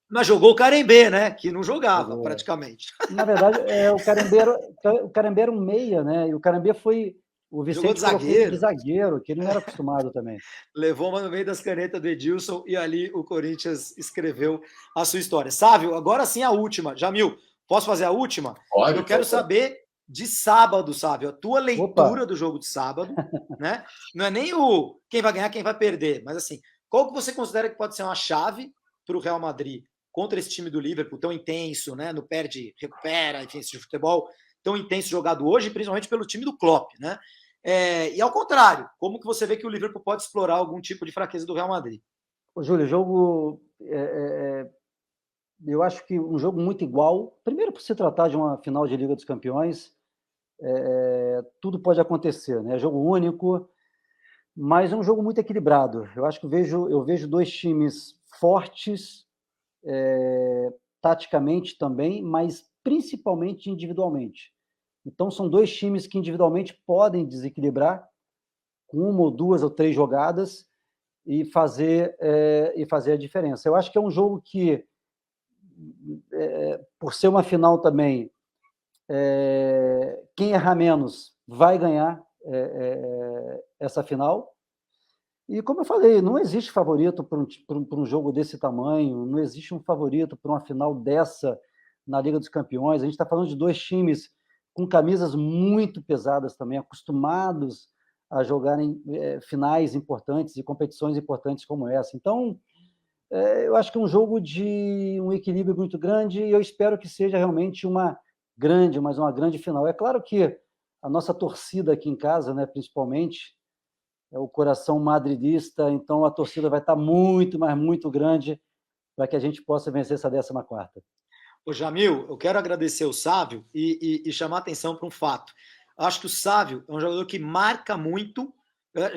A: Mas jogou o Carembê, né? Que não jogava, praticamente.
C: Na verdade, o Carembê era um meia, né? E o Carembê foi... O Vicente
A: de
C: zagueiro, que ele não era acostumado também.
A: Levou uma no meio das canetas do Edilson e ali o Corinthians escreveu a sua história. Sávio, agora sim a última. Jamil, posso fazer a última?
B: Pode.
A: Eu quero saber de sábado, Sávio, a tua leitura do jogo de sábado, né? Não é nem o quem vai ganhar, quem vai perder, mas assim, qual que você considera que pode ser uma chave para o Real Madrid contra esse time do Liverpool tão intenso, né? No perde, recupera, enfim, esse futebol tão intenso jogado hoje, principalmente pelo time do Klopp, né? E ao contrário, como que você vê que o Liverpool pode explorar algum tipo de fraqueza do Real Madrid?
C: Júlio, o jogo... eu acho que um jogo muito igual. Primeiro, por se tratar de uma final de Liga dos Campeões, tudo pode acontecer, né? É jogo único, mas é um jogo muito equilibrado. Eu acho que eu vejo dois times fortes, taticamente também, mas principalmente individualmente. Então, são dois times que individualmente podem desequilibrar com uma ou duas ou três jogadas e fazer a diferença. Eu acho que é um jogo que, por ser uma final também, quem errar menos vai ganhar essa final. E, como eu falei, não existe favorito para um jogo desse tamanho, não existe um favorito para uma final dessa na Liga dos Campeões. A gente está falando de dois times com camisas muito pesadas também, acostumados a jogarem finais importantes e competições importantes como essa. Então, eu acho que é um jogo de um equilíbrio muito grande e eu espero que seja realmente uma grande final. É claro que a nossa torcida aqui em casa, né, principalmente, é o coração madridista, então a torcida vai estar muito, mas muito grande para que a gente possa vencer essa 14ª.
A: Ô, Jamil, eu quero agradecer o Sávio e chamar a atenção para um fato. Acho que o Sávio é um jogador que marca muito.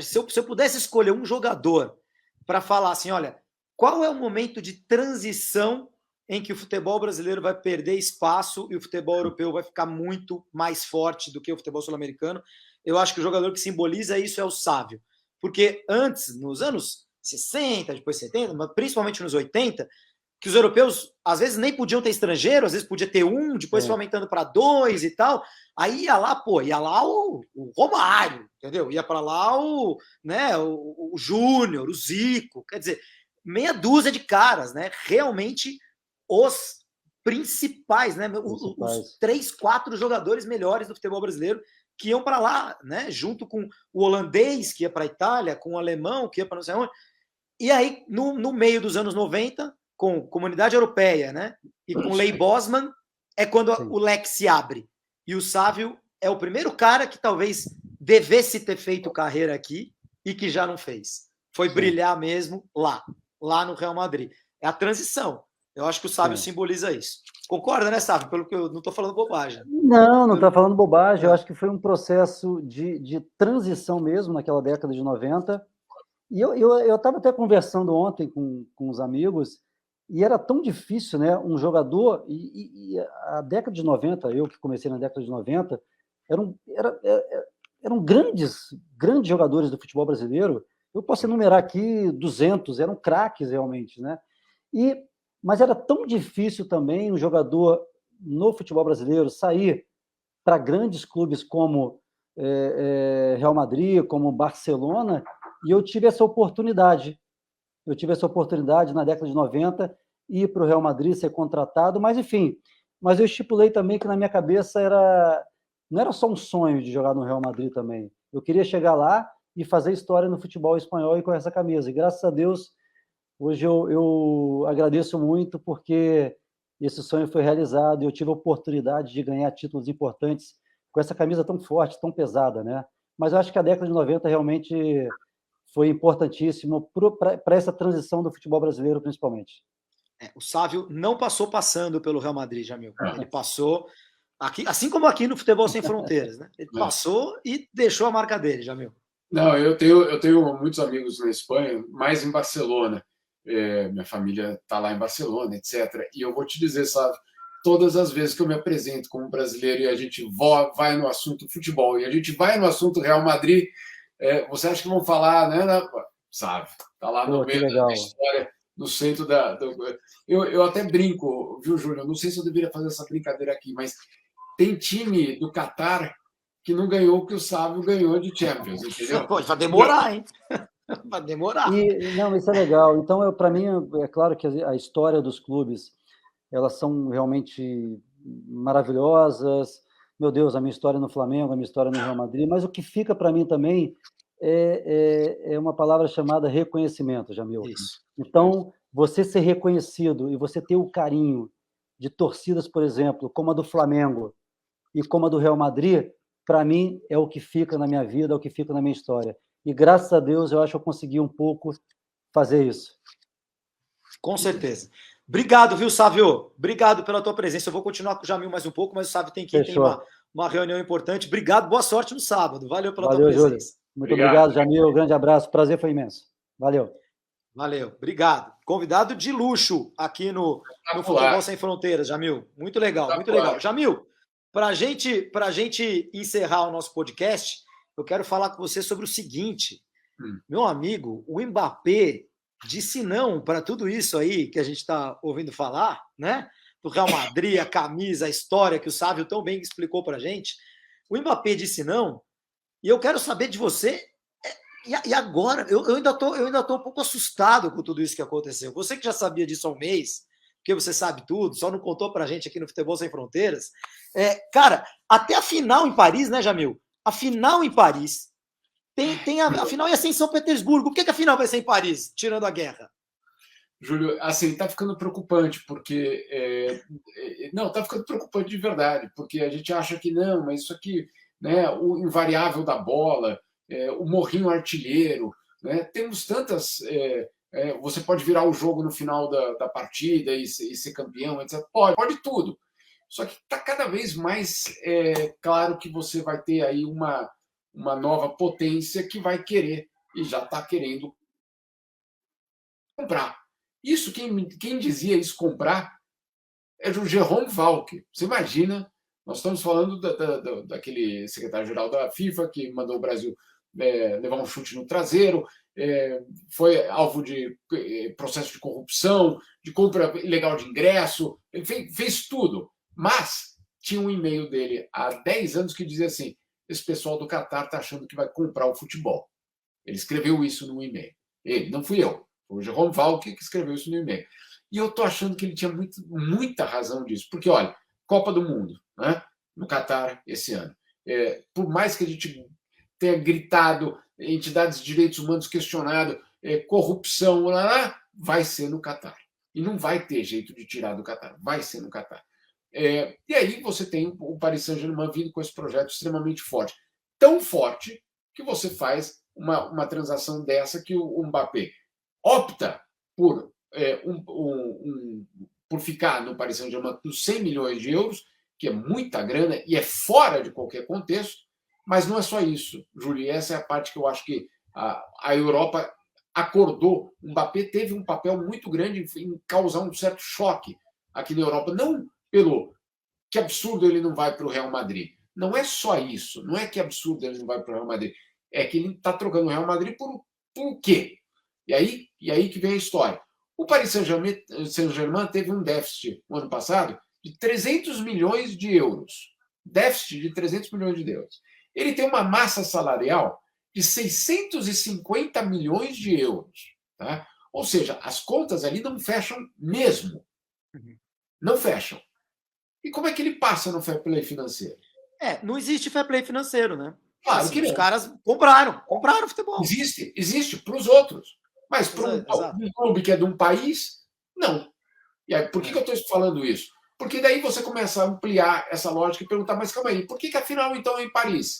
A: Se eu pudesse escolher um jogador para falar assim, olha, qual é o momento de transição em que o futebol brasileiro vai perder espaço e o futebol europeu vai ficar muito mais forte do que o futebol sul-americano, eu acho que o jogador que simboliza isso é o Sávio. Porque antes, nos anos 60, depois 70, mas principalmente nos 80, que os europeus às vezes nem podiam ter estrangeiro, às vezes podia ter um, depois foi aumentando para 2 e tal. Aí ia lá o Romário, entendeu? Ia para lá o Júnior, o Zico, quer dizer, meia dúzia de caras, né? Realmente os principais, né? Os 3, 4 jogadores melhores do futebol brasileiro que iam para lá, né? Junto com o holandês que ia para a Itália, com o alemão que ia para não sei onde. E aí, no meio dos anos 90, com Comunidade Europeia, né? E com Lei Bosman, é quando o leque se abre. E o Sávio é o primeiro cara que talvez devesse ter feito carreira aqui e que já não fez. Foi brilhar mesmo lá no Real Madrid. É a transição. Eu acho que o Sávio simboliza isso. Concorda, né, Sávio? Pelo que eu não estou falando bobagem.
C: Não está falando bobagem. Eu acho que foi um processo de transição mesmo naquela década de 90. E eu estava até conversando ontem com os amigos, e era tão difícil, né? Um jogador, e a década de 90, eu que comecei na década de 90, eram grandes jogadores do futebol brasileiro. Eu posso enumerar aqui 200, eram craques realmente, né? Mas era tão difícil também um jogador no futebol brasileiro sair para grandes clubes como Real Madrid, como Barcelona, e eu tive essa oportunidade. Na década de 90, ir para o Real Madrid, ser contratado, mas enfim, eu estipulei também que na minha cabeça não era só um sonho de jogar no Real Madrid também. Eu queria chegar lá e fazer história no futebol espanhol e com essa camisa. E graças a Deus, hoje eu agradeço muito porque esse sonho foi realizado e eu tive a oportunidade de ganhar títulos importantes com essa camisa tão forte, tão pesada, né? Mas eu acho que a década de 90 realmente foi importantíssimo para essa transição do futebol brasileiro, principalmente.
A: O Sávio não passou passando pelo Real Madrid, Jamil. Ele passou, aqui, assim como aqui no Futebol Sem Fronteiras, né? Ele passou e deixou a marca dele, Jamil.
B: Não, eu tenho muitos amigos na Espanha, mais em Barcelona. Minha família está lá em Barcelona, etc. E eu vou te dizer, sabe, todas as vezes que eu me apresento como brasileiro e a gente vai no assunto futebol e a gente vai no assunto Real Madrid, você acha que vão falar, né? Sabe, tá lá no meio da história, no centro eu até brinco, viu, Júlio? Não sei se eu deveria fazer essa brincadeira aqui, mas tem time do Catar que não ganhou o que o Sávio ganhou de Champions, entendeu?
A: Pô, vai demorar, hein? Vai demorar.
C: Não, isso é legal. Então, para mim, é claro que a história dos clubes, elas são realmente maravilhosas. Meu Deus, a minha história no Flamengo, a minha história no Real Madrid, mas o que fica para mim também é uma palavra chamada reconhecimento, Jamil.
A: Isso.
C: Então, você ser reconhecido e você ter o carinho de torcidas, por exemplo, como a do Flamengo e como a do Real Madrid, para mim é o que fica na minha vida, é o que fica na minha história. E graças a Deus eu acho que eu consegui um pouco fazer isso.
A: Com certeza. Obrigado, viu, Sávio? Obrigado pela tua presença. Eu vou continuar com o Jamil mais um pouco, mas o Sávio tem que ir, tem uma reunião importante. Obrigado, boa sorte no sábado. Valeu pela tua presença.
C: Júlio. Muito obrigado, Jamil. Um grande abraço. O prazer foi imenso. Valeu.
A: Valeu, obrigado. Convidado de luxo aqui no Futebol Sem Fronteiras, Jamil. Muito legal, muito legal. Jamil, para a gente encerrar o nosso podcast, eu quero falar com você sobre o seguinte. Meu amigo, o Mbappé disse não para tudo isso aí que a gente está ouvindo falar, né? Do Real Madrid, a camisa, a história que o Sávio tão bem explicou para a gente. O Mbappé disse não, e eu quero saber de você. E agora, eu ainda tô um pouco assustado com tudo isso que aconteceu. Você que já sabia disso há um mês, porque você sabe tudo, só não contou pra gente aqui no Futebol Sem Fronteiras. Cara, até a final em Paris, né, Jamil? A final em Paris. A final ia ser em São Petersburgo. Por que a final vai ser em Paris, tirando a guerra?
B: Júlio, assim, está ficando preocupante, porque. Não, está ficando preocupante de verdade, porque a gente acha que não, mas isso aqui, né, o invariável da bola, o morrinho artilheiro, né, temos tantas. Você pode virar o jogo no final da partida e ser campeão, etc. Pode tudo. Só que está cada vez mais claro que você vai ter aí uma nova potência que vai querer, e já está querendo, comprar. Isso, quem dizia isso comprar é o Jerome Valcke. Você imagina, nós estamos falando daquele secretário-geral da FIFA que mandou o Brasil levar um chute no traseiro, foi alvo de processo de corrupção, de compra ilegal de ingresso, ele fez tudo. Mas tinha um e-mail dele há 10 anos que dizia assim: esse pessoal do Catar está achando que vai comprar o futebol. Ele escreveu isso no e-mail. Ele, não fui eu. Foi o Jerome Valcke que escreveu isso no e-mail. E eu estou achando que ele tinha muita razão disso. Porque, olha, Copa do Mundo, né, no Catar esse ano. Por mais que a gente tenha gritado, entidades de direitos humanos questionado, corrupção, vai ser no Catar. E não vai ter jeito de tirar do Catar. Vai ser no Catar. E aí você tem o Paris Saint-Germain vindo com esse projeto extremamente forte. Tão forte que você faz uma transação dessa que o Mbappé opta por ficar no Paris Saint-Germain por 100 milhões de euros, que é muita grana e é fora de qualquer contexto, mas não é só isso, Júlio, essa é a parte que eu acho que a Europa acordou. O Mbappé teve um papel muito grande em causar um certo choque aqui na Europa, não pelo que absurdo ele não vai para o Real Madrid. Não é só isso, não é que absurdo ele não vai para o Real Madrid, é que ele está trocando o Real Madrid por o quê? E aí que vem a história. O Paris Saint-Germain teve um déficit no ano passado de 300 milhões de euros. Déficit de 300 milhões de euros. Ele tem uma massa salarial de 650 milhões de euros. Tá? Ou seja, as contas ali não fecham mesmo. Não fecham. E como é que ele passa no fair play financeiro?
A: Não existe fair play financeiro, né?
B: Claro
A: assim,
B: que não.
A: Os caras compraram futebol.
B: Existe para os outros. Mas para um clube que é de um país, não. E aí, por que eu estou falando isso? Porque daí você começa a ampliar essa lógica e perguntar, mas calma aí, por que afinal então é em Paris?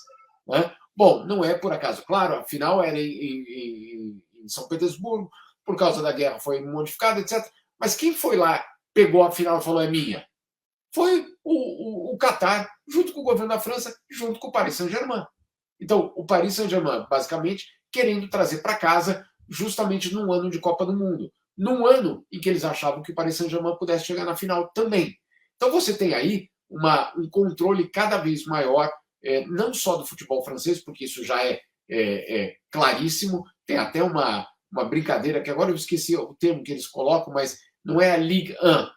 B: Né? Bom, não é por acaso. Claro, a final era em São Petersburgo, por causa da guerra foi modificada, etc. Mas quem foi lá, pegou a final e falou é minha? Foi o Qatar, junto com o governo da França, junto com o Paris Saint-Germain. Então, o Paris Saint-Germain, basicamente, querendo trazer para casa justamente num ano de Copa do Mundo. Num ano em que eles achavam que o Paris Saint-Germain pudesse chegar na final também. Então você tem aí um controle cada vez maior, não só do futebol francês, porque isso já é claríssimo, tem até uma brincadeira, que agora eu esqueci o termo que eles colocam, mas não é a Ligue 1,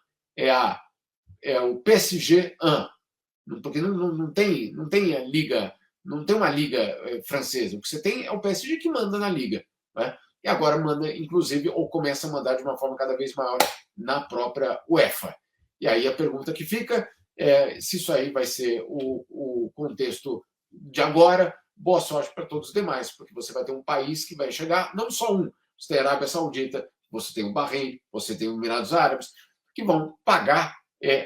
B: é o PSG 1, porque não tem a Liga, não tem uma liga francesa. O que você tem é o PSG que manda na liga, né? E agora manda, inclusive, ou começa a mandar de uma forma cada vez maior na própria UEFA. E aí a pergunta que fica é se isso aí vai ser o contexto de agora. Boa sorte para todos os demais, porque você vai ter um país que vai chegar, não só um, você tem a Arábia Saudita, você tem o Bahrein, você tem os Emirados Árabes, que vão pagar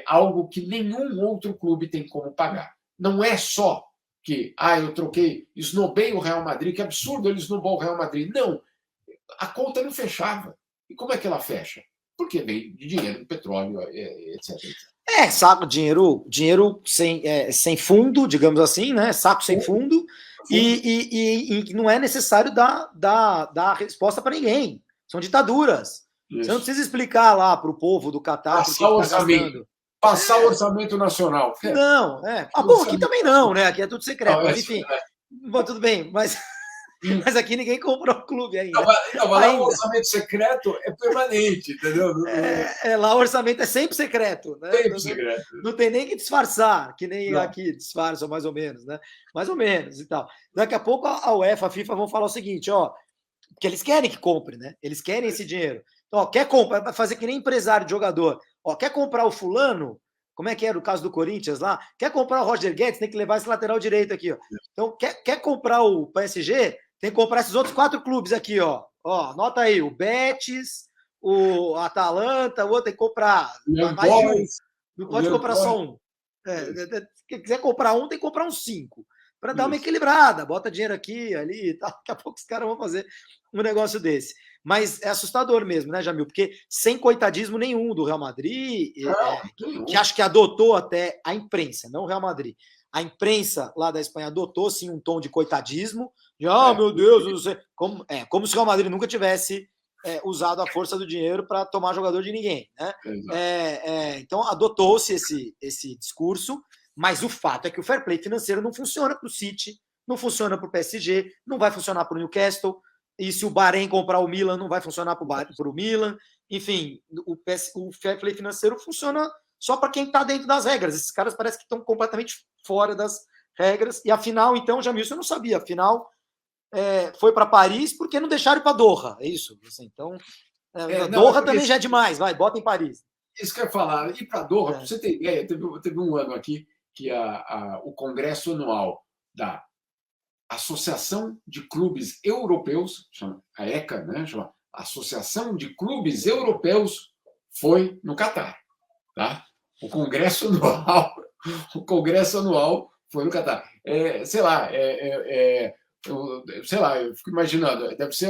B: algo que nenhum outro clube tem como pagar. Não é só que eu esnobei o Real Madrid, que absurdo ele esnobou o Real Madrid. Não, a conta não fechava. E como é que ela fecha? Porque veio de dinheiro, petróleo, etc.
A: Saco, dinheiro sem fundo, digamos assim, né? Saco sem fundo, e não é necessário dar resposta para ninguém. São ditaduras. Isso. Você não precisa explicar lá para o povo do Catar
B: passar o orçamento. Passar o orçamento nacional.
A: Não, bom, aqui também não, né? Aqui é tudo secreto, mas enfim. Bom, tudo bem, mas Mas aqui ninguém comprou o clube ainda.
B: Não, mas lá o orçamento secreto é permanente, entendeu?
A: Lá o orçamento é sempre secreto, né?
B: Sempre secreto.
A: Não tem nem que disfarçar, que nem aqui disfarçam mais ou menos, né? Mais ou menos e tal. Daqui a pouco a UEFA, a FIFA vão falar o seguinte, ó, porque eles querem que compre, né? Eles querem esse dinheiro. Então, ó, quer comprar, vai fazer que nem empresário de jogador. Ó, quer comprar o fulano? Como é que era o caso do Corinthians lá? Quer comprar o Roger Guedes? Tem que levar esse lateral direito aqui, ó. Então, quer comprar o PSG? Tem que comprar esses outros 4 clubes aqui, ó. Ó, anota aí, o Betis, o Atalanta, o outro tem que comprar mais de um. Não pode comprar só um. Se quiser comprar um, tem que comprar uns 5. Para dar uma equilibrada. Bota dinheiro aqui, ali e tal. Daqui a pouco os caras vão fazer um negócio desse. Mas é assustador mesmo, né, Jamil? Porque sem coitadismo nenhum do Real Madrid, que acho que adotou até a imprensa, não o Real Madrid. A imprensa lá da Espanha adotou, sim, um tom de coitadismo. De, meu Deus, não sei. Como se o Real Madrid nunca tivesse usado a força do dinheiro para tomar jogador de ninguém. Né? Então, adotou-se esse discurso, mas o fato é que o fair play financeiro não funciona para o City, não funciona para o PSG, não vai funcionar para o Newcastle, e se o Bahrein comprar o Milan, não vai funcionar para o Milan. Enfim, o fair play financeiro funciona só para quem está dentro das regras. Esses caras parecem que estão completamente fora das regras. E a final, então, Jamil, você não sabia. A final foi para Paris porque não deixaram ir para Doha. É isso? Assim, então, Doha também já é demais. Vai, bota em Paris.
B: Isso que eu ia falar. Ir para Doha, para você ter ideia, teve um ano aqui que o congresso anual da Associação de Clubes Europeus, chama a ECA, né? Chama Associação de Clubes Europeus, foi no Catar. Tá? O congresso anual foi no Catar. Eu fico imaginando, deve ser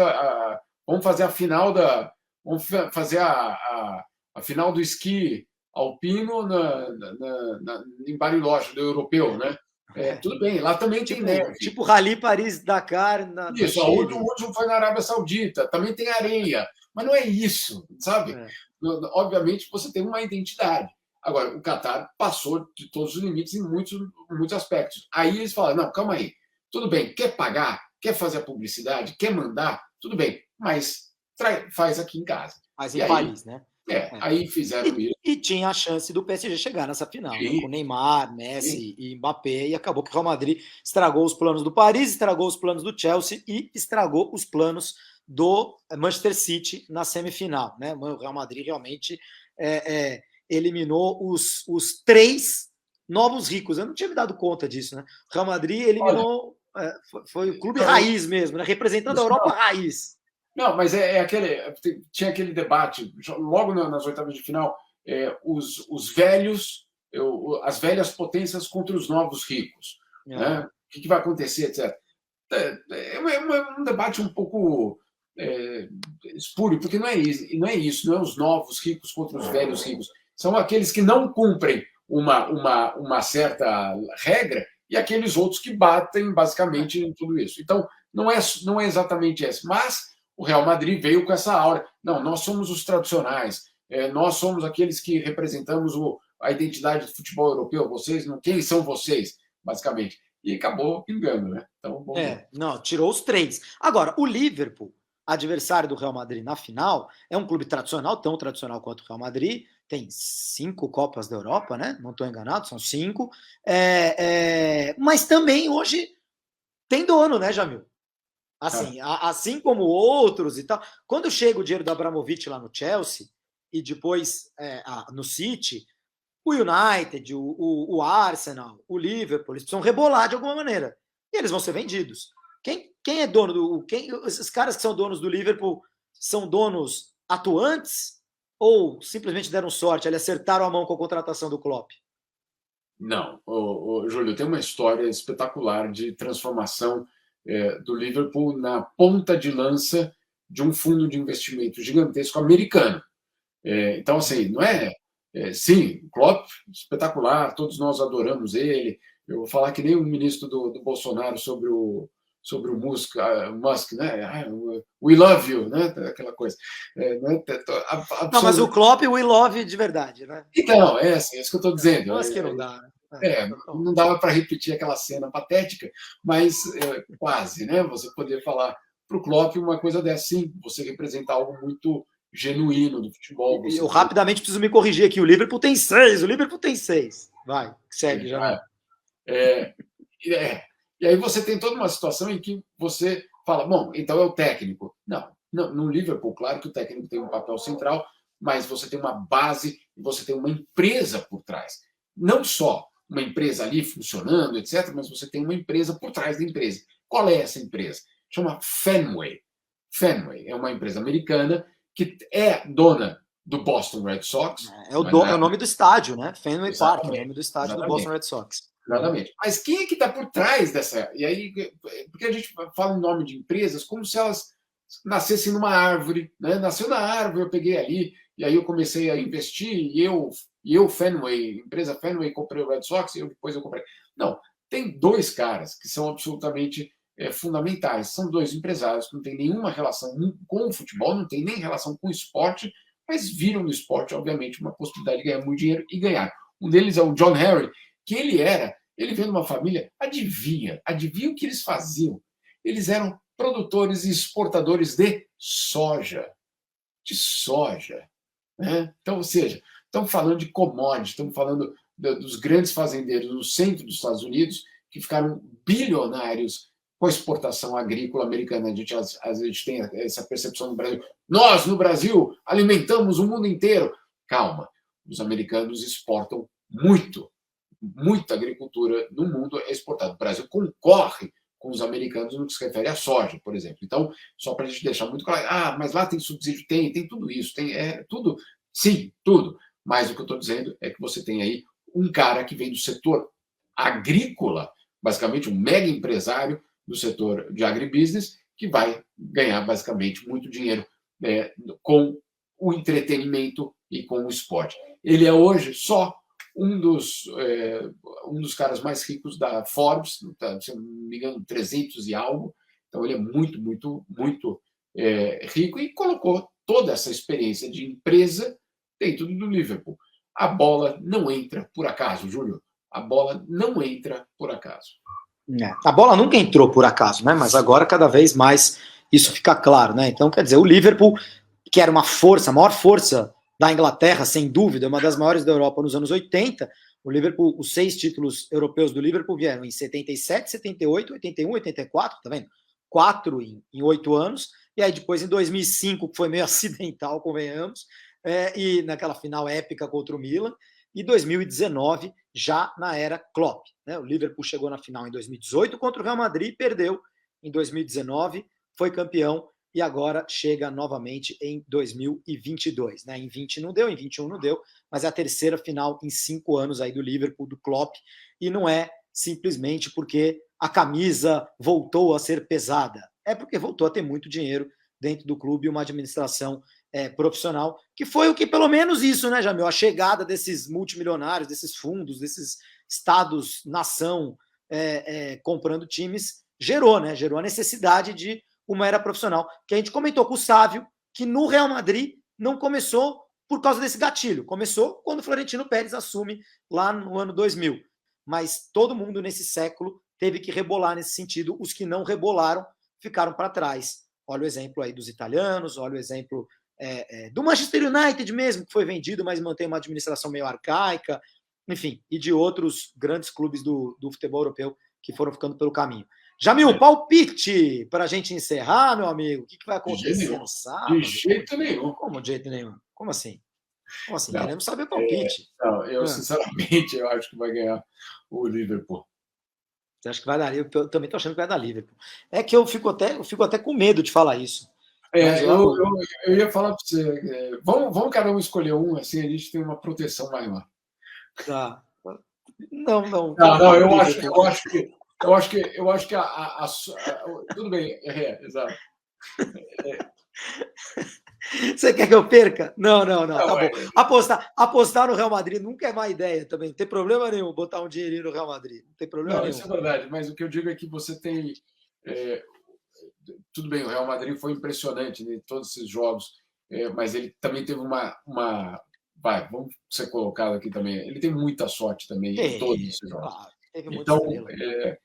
B: vamos fazer a final a final do esqui alpino em Bariloche, do europeu, né? Tudo bem, lá também tem neve.
A: Tipo Rally Paris-Dakar.
B: Isso, o último foi na Arábia Saudita, também tem areia. Mas não é isso, sabe? Obviamente, você tem uma identidade. Agora, o Catar passou de todos os limites em muitos aspectos. Aí eles falaram, não, calma aí. Tudo bem, quer pagar, quer fazer a publicidade, quer mandar, tudo bem, mas faz aqui em casa.
A: Mas em Paris, né?
B: Aí fizeram isso.
A: E tinha a chance do PSG chegar nessa final, né? Com Neymar, Messi e Mbappé, e acabou que o Real Madrid estragou os planos do Paris, estragou os planos do Chelsea e estragou os planos do Manchester City na semifinal, né? O Real Madrid realmente eliminou os 3 novos ricos. Eu não tinha me dado conta disso, né? O Real Madrid eliminou, foi o clube raiz mesmo, né? Representando a Europa raiz.
B: Não, mas tinha aquele debate, logo nas oitavas de final, os velhos, as velhas potências contra os novos ricos. Né? O que vai acontecer, etc. É um debate um pouco espúrio, porque não é isso, não é os novos ricos contra os velhos ricos. São aqueles que não cumprem uma certa regra e aqueles outros que batem basicamente em tudo isso. Então, não é exatamente esse, mas o Real Madrid veio com essa aura. Não, nós somos os tradicionais, nós somos aqueles que representamos a identidade do futebol europeu, vocês, quem são vocês, basicamente. E acabou pingando, né? Então,
A: não, tirou os 3. Agora, o Liverpool, adversário do Real Madrid na final, é um clube tradicional, tão tradicional quanto o Real Madrid, tem 5 Copas da Europa, né? Não estou enganado, são 5. Mas também hoje tem dono, né, Jamil? Assim como outros e tal. Quando chega o dinheiro do Abramovich lá no Chelsea e depois no City, o United, o Arsenal, o Liverpool, eles precisam rebolar de alguma maneira. E eles vão ser vendidos. Quem é dono esses caras que são donos do Liverpool são donos atuantes ou simplesmente deram sorte, eles acertaram a mão com a contratação do Klopp?
B: Não, Júlio, tem uma história espetacular de transformação do Liverpool na ponta de lança de um fundo de investimento gigantesco americano. Então, assim, não sim, Klopp, espetacular, todos nós adoramos ele. Eu vou falar que nem o ministro do Bolsonaro sobre o Musk, né? We love you, né? Aquela coisa.
A: Não, mas o Klopp, we love de verdade, né?
B: Então, isso que eu estou dizendo.
A: Mas que não dá, né?
B: Não dava para repetir aquela cena patética, mas quase, né? Você poder falar para o Klopp uma coisa dessa, sim, você representar algo muito genuíno do futebol.
A: Eu rapidamente preciso me corrigir aqui. O Liverpool tem 6. Vai, segue, já.
B: E aí você tem toda uma situação em que você fala, bom, então é o técnico. Não, no Liverpool, claro que o técnico tem um papel central, mas você tem uma base e você tem uma empresa por trás. Não só uma empresa ali funcionando, etc., mas você tem uma empresa por trás da empresa. Qual é essa empresa? Chama Fenway. Fenway é uma empresa americana que é dona do Boston Red Sox.
A: É o nome do estádio, né? Fenway Park, é o nome do estádio do Boston Red Sox.
B: Exatamente. Mas quem é que está por trás dessa? E aí, porque a gente fala em nome de empresas como se elas nascessem numa árvore, né? Nasceu na árvore, eu peguei ali, e aí eu comecei a investir, e eu Fenway, empresa Fenway, comprei o Red Sox, e depois eu comprei. Não, tem dois caras que são absolutamente fundamentais. São dois empresários que não têm nenhuma relação com o futebol, não tem nem relação com o esporte, mas viram no esporte, obviamente, uma possibilidade de ganhar muito dinheiro e ganhar. Um deles é o John Harry, que ele veio de uma família, adivinha o que eles faziam? Eles eram produtores e exportadores de soja. Né? Então, ou seja, estamos falando de commodities, estamos falando dos grandes fazendeiros no centro dos Estados Unidos que ficaram bilionários com a exportação agrícola americana. A gente tem essa percepção no Brasil. Nós, no Brasil, alimentamos o mundo inteiro. Calma, os americanos exportam muita agricultura no mundo é exportada. O Brasil concorre com os americanos no que se refere à soja, por exemplo. Então, só para a gente deixar muito claro, mas lá tem subsídio, tem tudo isso, tudo, sim, tudo. Mas o que eu estou dizendo é que você tem aí um cara que vem do setor agrícola, basicamente um mega empresário do setor de agribusiness, que vai ganhar basicamente muito dinheiro com o entretenimento e com o esporte. Ele é hoje só um dos caras mais ricos da Forbes, se não me engano, 300 e algo. Então, ele é muito, muito, muito rico e colocou toda essa experiência de empresa dentro do Liverpool. A bola não entra por acaso, Júlio. A bola não entra por acaso.
A: A bola nunca entrou por acaso, né? Mas agora cada vez mais isso fica claro, né? Então, quer dizer, o Liverpool, que era uma força, a maior força da Inglaterra, sem dúvida, uma das maiores da Europa nos anos 80, o Liverpool, os 6 títulos europeus do Liverpool vieram em 77, 78, 81, 84, tá vendo? 4 em 8 anos, e aí depois em 2005, que foi meio acidental, convenhamos, e naquela final épica contra o Milan, e 2019, já na era Klopp, né? O Liverpool chegou na final em 2018 contra o Real Madrid, perdeu em 2019, foi campeão, e agora chega novamente em 2022. Né? Em 20 não deu, em 21 não deu, mas é a terceira final em 5 anos aí do Liverpool, do Klopp, e não é simplesmente porque a camisa voltou a ser pesada, é porque voltou a ter muito dinheiro dentro do clube e uma administração profissional, que foi o que, pelo menos isso, né, Jamil? A chegada desses multimilionários, desses fundos, desses estados-nação comprando times, gerou, né? Gerou a necessidade de uma era profissional, que a gente comentou com o Sávio, que no Real Madrid não começou por causa desse gatilho. Começou quando o Florentino Pérez assume lá no ano 2000. Mas todo mundo nesse século teve que rebolar nesse sentido. Os que não rebolaram ficaram para trás. Olha o exemplo aí dos italianos, olha o exemplo do Manchester United mesmo, que foi vendido, mas mantém uma administração meio arcaica, enfim, e de outros grandes clubes do futebol europeu que foram ficando pelo caminho. Jamil, palpite para a gente encerrar, meu amigo. O que vai acontecer no sábado?
B: De jeito nenhum.
A: Como de jeito nenhum? Como assim? Como assim?
B: Não,
A: queremos saber o palpite.
B: Eu, sinceramente, eu acho que vai ganhar o Liverpool.
A: Você acha que vai dar? Eu também estou achando que vai dar Liverpool. É que eu fico até com medo de falar isso.
B: Eu ia falar para você. Vamos cada um escolher um, assim a gente tem uma proteção maior.
A: Tá. Não.
B: Não, eu acho que tudo bem, exato.
A: Você quer que eu perca? Não, tá bom. Apostar no Real Madrid nunca é má ideia também. Não tem problema nenhum botar um dinheirinho no Real Madrid. Não tem problema nenhum.
B: Isso é verdade, mas o que eu digo é que você tem... tudo bem, o Real Madrid foi impressionante em todos esses jogos, mas ele também teve uma vamos ser colocado aqui também, ele tem muita sorte também em todos esses jogos.
A: Claro, teve muita
B: Então,
A: estrela.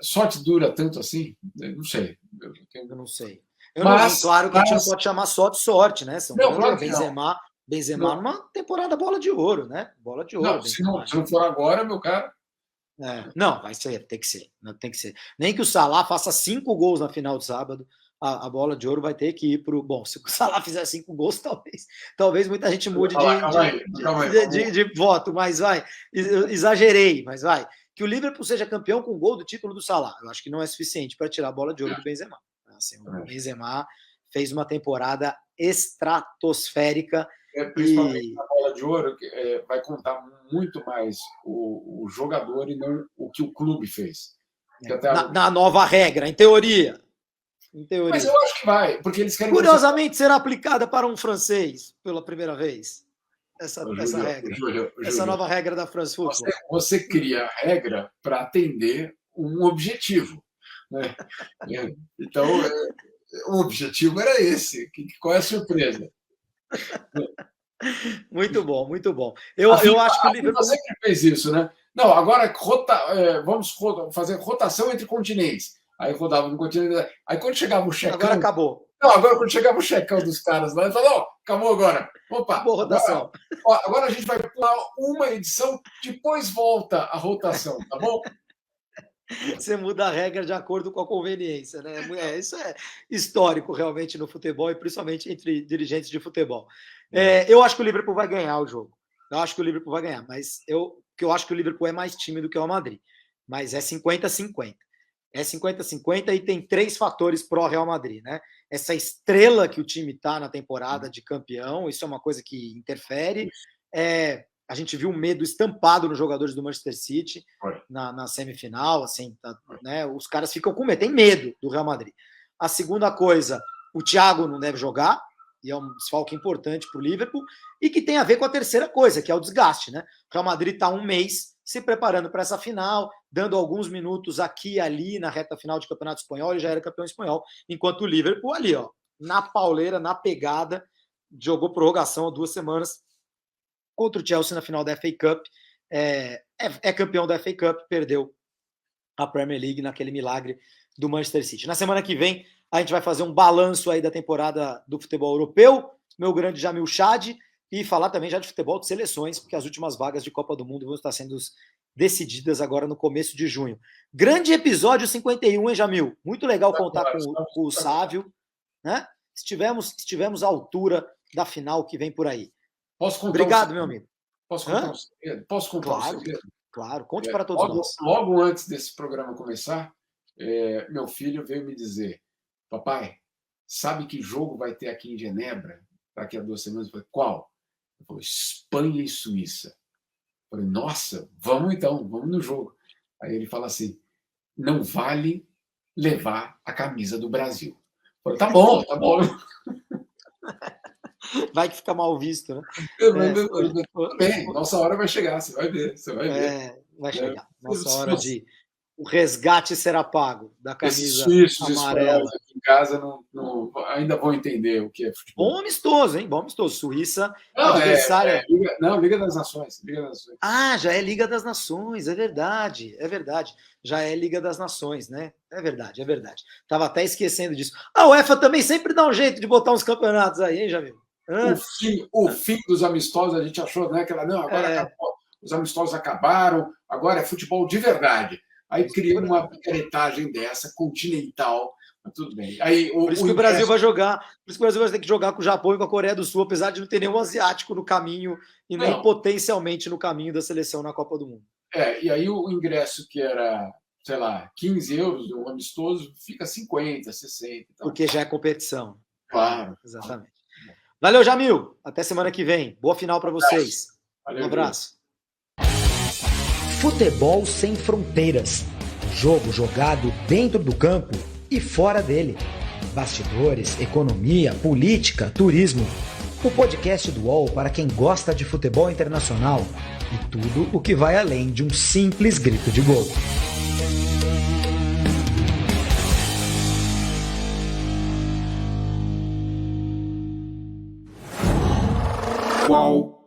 B: sorte dura tanto assim? Eu não sei.
A: Eu não sei. Claro que a gente não pode chamar só de sorte, né?
B: Claro
A: Benzema numa temporada bola de ouro, né? Bola de ouro.
B: Não, se não for agora, meu cara.
A: Não, vai ser, tem que ser. Tem que ser. Nem que o Salah faça 5 gols na final de sábado, a bola de ouro vai ter que ir para o. Bom, se o Salah fizer 5 gols, talvez muita gente mude de voto, mas vai. Exagerei, mas vai. Que o Liverpool seja campeão com o gol do título do Salah. Eu acho que não é suficiente para tirar a bola de ouro do Benzema. Assim, o Benzema fez uma temporada estratosférica.
B: Principalmente na bola de ouro, vai contar muito mais o jogador e não o que o clube fez.
A: Na nova regra, em teoria.
B: Mas eu acho que vai, porque eles querem.
A: Curiosamente, será aplicada para um francês pela primeira vez. Essa regra. Essa nova regra da France Football.
B: Você cria a regra para atender um objetivo. Né? Então, o objetivo era esse. Qual é a surpresa?
A: Muito bom, muito bom. Eu acho que o Liverpool
B: sempre fez isso, né? Não, agora vamos fazer rotação entre continentes. Aí rodava no continente. Aí quando chegava o checão.
A: Agora acabou.
B: Não, agora quando chegava o checão dos caras lá, ele falou: acabou agora. Opa,
A: acabou a rotação.
B: Agora a gente vai pular uma edição, depois volta a rotação, tá bom?
A: Você muda a regra de acordo com a conveniência, né? Isso é histórico realmente no futebol e principalmente entre dirigentes de futebol. Eu acho que o Liverpool vai ganhar o jogo. Eu acho que o Liverpool vai ganhar, mas eu acho que o Liverpool é mais time do que o Real Madrid. Mas é 50-50. É 50-50 e tem 3 fatores pró Real Madrid, né? Essa estrela que o time está na temporada de campeão, isso é uma coisa que interfere. A gente viu um medo estampado nos jogadores do Manchester City na semifinal, assim, né? Os caras ficam com medo, tem medo do Real Madrid. A segunda coisa, o Thiago não deve jogar, e é um desfalque importante para o Liverpool, e que tem a ver com a terceira coisa, que é o desgaste, né? O Real Madrid está um mês se preparando para essa final, dando alguns minutos aqui e ali na reta final de Campeonato Espanhol, ele já era campeão espanhol, enquanto o Liverpool ali, ó, na pauleira, na pegada, jogou prorrogação há 2 semanas contra o Chelsea na final da FA Cup, é campeão da FA Cup, perdeu a Premier League naquele milagre do Manchester City. Na semana que vem, a gente vai fazer um balanço aí da temporada do futebol europeu, meu grande Jamil Chad, e falar também já de futebol de seleções, porque as últimas vagas de Copa do Mundo vão estar sendo decididas agora no começo de junho. Grande episódio 51, hein, Jamil? Muito legal contar com o Sávio, né? Estivemos à altura da final que vem por aí. Obrigado, meu amigo.
B: Posso contar um segredo? Posso contar um segredo?
A: Claro, conte para todos nós.
B: Logo antes desse programa começar, meu filho veio me dizer: papai, sabe que jogo vai ter aqui em Genebra daqui a 2 semanas? Eu falei: qual? Ele falou: Espanha e Suíça. Eu falei: nossa, vamos então, vamos no jogo. Aí ele fala assim: não vale levar a camisa do Brasil. Eu falei: tá bom, tá bom.
A: Vai que fica mal visto, né?
B: Bem, nossa hora vai chegar, você vai ver.
A: Vai chegar. Nossa hora de o resgate será pago da camisa amarela.
B: Aqui em casa ainda vão entender o que é futebol.
A: Bom amistoso, hein? Bom amistoso. Suíça, adversária.
B: Liga das Nações.
A: Já é Liga das Nações, é verdade. Já é Liga das Nações, né? É verdade. Tava até esquecendo disso. A UEFA também sempre dá um jeito de botar uns campeonatos aí, hein, Jamil?
B: O fim dos amistosos, a gente achou, né? Agora acabou, os amistosos acabaram, agora é futebol de verdade. Aí cria uma picaretagem dessa, continental, mas tudo bem. Aí,
A: por isso que o Brasil vai jogar, por isso que o Brasil vai ter que jogar com o Japão e com a Coreia do Sul, apesar de não ter nenhum asiático no caminho e nem potencialmente no caminho da seleção na Copa do Mundo.
B: E aí o ingresso que era, sei lá, 15 euros, um amistoso, fica 50, 60. Então.
A: Porque já é competição.
B: Claro.
A: Exatamente. Valeu, Jamil. Até semana que vem. Boa final para vocês.
B: Valeu,
A: um abraço. Futebol sem fronteiras. Jogo jogado dentro do campo e fora dele. Bastidores, economia, política, turismo. O podcast do UOL para quem gosta de futebol internacional e tudo o que vai além de um simples grito de gol.
D: qual.